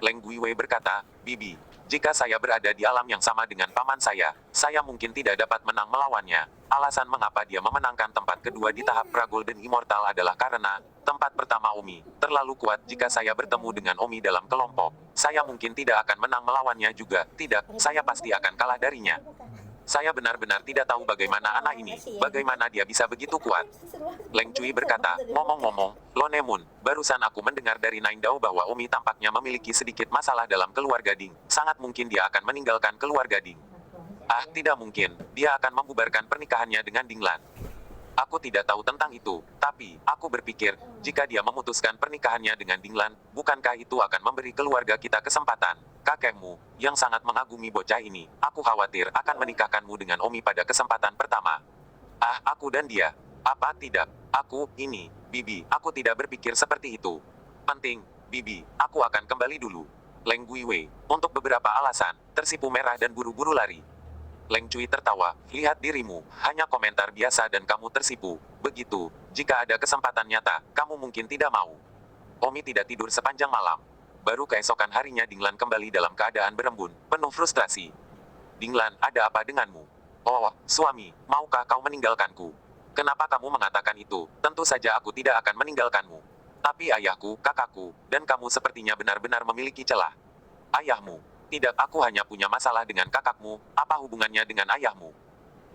Leng Guiwei berkata, Bibi, Jika saya berada di alam yang sama dengan paman saya mungkin tidak dapat menang melawannya. Alasan mengapa dia memenangkan tempat kedua di tahap pra-Golden Immortal adalah karena tempat pertama Omi terlalu kuat. Jika saya bertemu dengan Omi dalam kelompok, saya mungkin tidak akan menang melawannya juga. Tidak, saya pasti akan kalah darinya. Saya benar-benar tidak tahu bagaimana anak ini, bagaimana dia bisa begitu kuat. Leng Cui berkata, ngomong-ngomong, Lonemun, barusan aku mendengar dari Nine Dao bahwa Omi tampaknya memiliki sedikit masalah dalam keluarga Ding. Sangat mungkin dia akan meninggalkan keluarga Ding. Ah, tidak mungkin, dia akan membubarkan pernikahannya dengan Ding Lan. Aku tidak tahu tentang itu, tapi aku berpikir, jika dia memutuskan pernikahannya dengan Ding Lan, bukankah itu akan memberi keluarga kita kesempatan? Kakekmu, yang sangat mengagumi bocah ini, aku khawatir akan menikahkanmu dengan Omi pada kesempatan pertama. Ah, aku dan dia. Apa tidak? Aku, ini, Bibi, aku tidak berpikir seperti itu. Penting, Bibi, aku akan kembali dulu. Leng Guiwei, untuk beberapa alasan, tersipu merah dan buru-buru lari. Leng Cui tertawa, lihat dirimu, hanya komentar biasa dan kamu tersipu. Begitu, jika ada kesempatan nyata, kamu mungkin tidak mau. Omi tidak tidur sepanjang malam. Baru keesokan harinya Ding Lan kembali dalam keadaan berembun, penuh frustrasi. Ding Lan, ada apa denganmu? Oh, suami, maukah kau meninggalkanku? Kenapa kamu mengatakan itu? Tentu saja aku tidak akan meninggalkanmu. Tapi ayahku, kakakku, dan kamu sepertinya benar-benar memiliki celah. Ayahmu. Tidak, aku hanya punya masalah dengan kakakmu, apa hubungannya dengan ayahmu?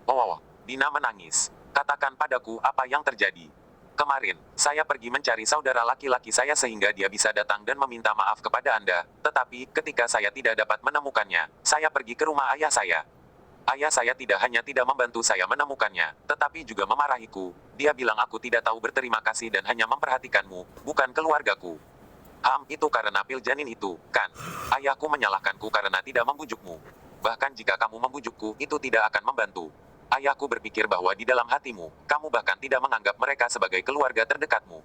Oh, Dina menangis. Katakan padaku apa yang terjadi. Kemarin, saya pergi mencari saudara laki-laki saya sehingga dia bisa datang dan meminta maaf kepada Anda, tetapi ketika saya tidak dapat menemukannya, saya pergi ke rumah ayah saya. Ayah saya tidak hanya tidak membantu saya menemukannya, tetapi juga memarahiku. Dia bilang aku tidak tahu berterima kasih dan hanya memperhatikanmu, bukan keluargaku. Itu karena pil janin itu, kan? Ayahku menyalahkanku karena tidak membujukmu. Bahkan jika kamu membujukku, itu tidak akan membantu. Ayahku berpikir bahwa di dalam hatimu, kamu bahkan tidak menganggap mereka sebagai keluarga terdekatmu.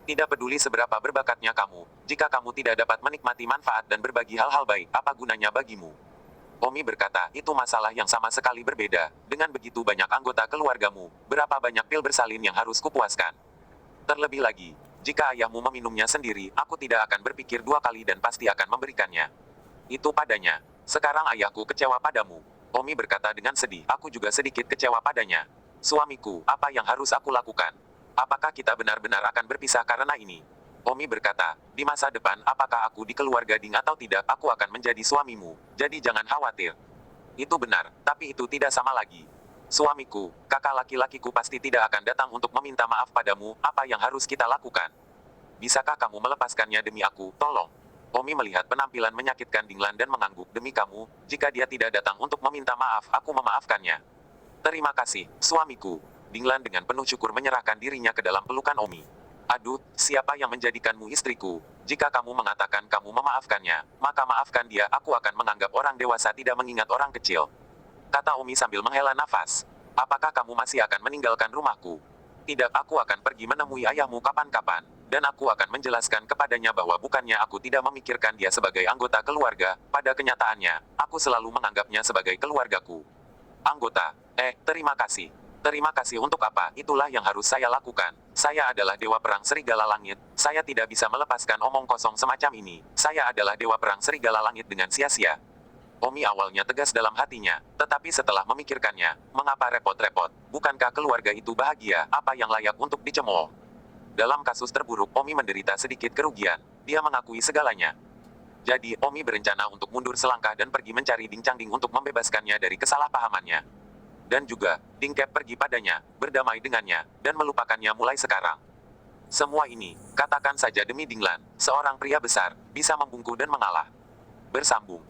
Tidak peduli seberapa berbakatnya kamu, jika kamu tidak dapat menikmati manfaat dan berbagi hal-hal baik, apa gunanya bagimu? Omi berkata, itu masalah yang sama sekali berbeda. Dengan begitu banyak anggota keluargamu, berapa banyak pil bersalin yang harus kupuaskan? Terlebih lagi, jika ayahmu meminumnya sendiri, aku tidak akan berpikir dua kali dan pasti akan memberikannya. Itu padanya. Sekarang ayahku kecewa padamu. Omi berkata dengan sedih, aku juga sedikit kecewa padanya. Suamiku, apa yang harus aku lakukan? Apakah kita benar-benar akan berpisah karena ini? Omi berkata, di masa depan apakah aku di keluarga Ding atau tidak, aku akan menjadi suamimu. Jadi jangan khawatir. Itu benar, tapi itu tidak sama lagi. Suamiku, kakak laki-lakiku pasti tidak akan datang untuk meminta maaf padamu, apa yang harus kita lakukan? Bisakah kamu melepaskannya demi aku, tolong? Omi melihat penampilan menyakitkan Ding Lan dan mengangguk, demi kamu, jika dia tidak datang untuk meminta maaf, aku memaafkannya. Terima kasih, suamiku. Ding Lan dengan penuh syukur menyerahkan dirinya ke dalam pelukan Omi. Aduh, siapa yang menjadikanmu istriku? Jika kamu mengatakan kamu memaafkannya, maka maafkan dia, aku akan menganggap orang dewasa tidak mengingat orang kecil. Kata Omi sambil menghela nafas. Apakah kamu masih akan meninggalkan rumahku? Tidak, aku akan pergi menemui ayahmu kapan-kapan. Dan aku akan menjelaskan kepadanya bahwa bukannya aku tidak memikirkan dia sebagai anggota keluarga, pada kenyataannya, aku selalu menganggapnya sebagai keluargaku. Anggota, terima kasih. Terima kasih untuk apa? Itulah yang harus saya lakukan. Saya adalah Dewa Perang Serigala Langit, saya tidak bisa melepaskan omong kosong semacam ini. Saya adalah Dewa Perang Serigala Langit dengan sia-sia. Omi awalnya tegas dalam hatinya, tetapi setelah memikirkannya, mengapa repot-repot? Bukankah keluarga itu bahagia, apa yang layak untuk dicemooh? Dalam kasus terburuk, Omi menderita sedikit kerugian. Dia mengakui segalanya. Jadi, Omi berencana untuk mundur selangkah dan pergi mencari Ding Changding untuk membebaskannya dari kesalahpahamannya. Dan juga, Ding Kep pergi padanya, berdamai dengannya, dan melupakannya mulai sekarang. Semua ini, katakan saja demi Ding Lan, seorang pria besar, bisa membungkuk dan mengalah. Bersambung.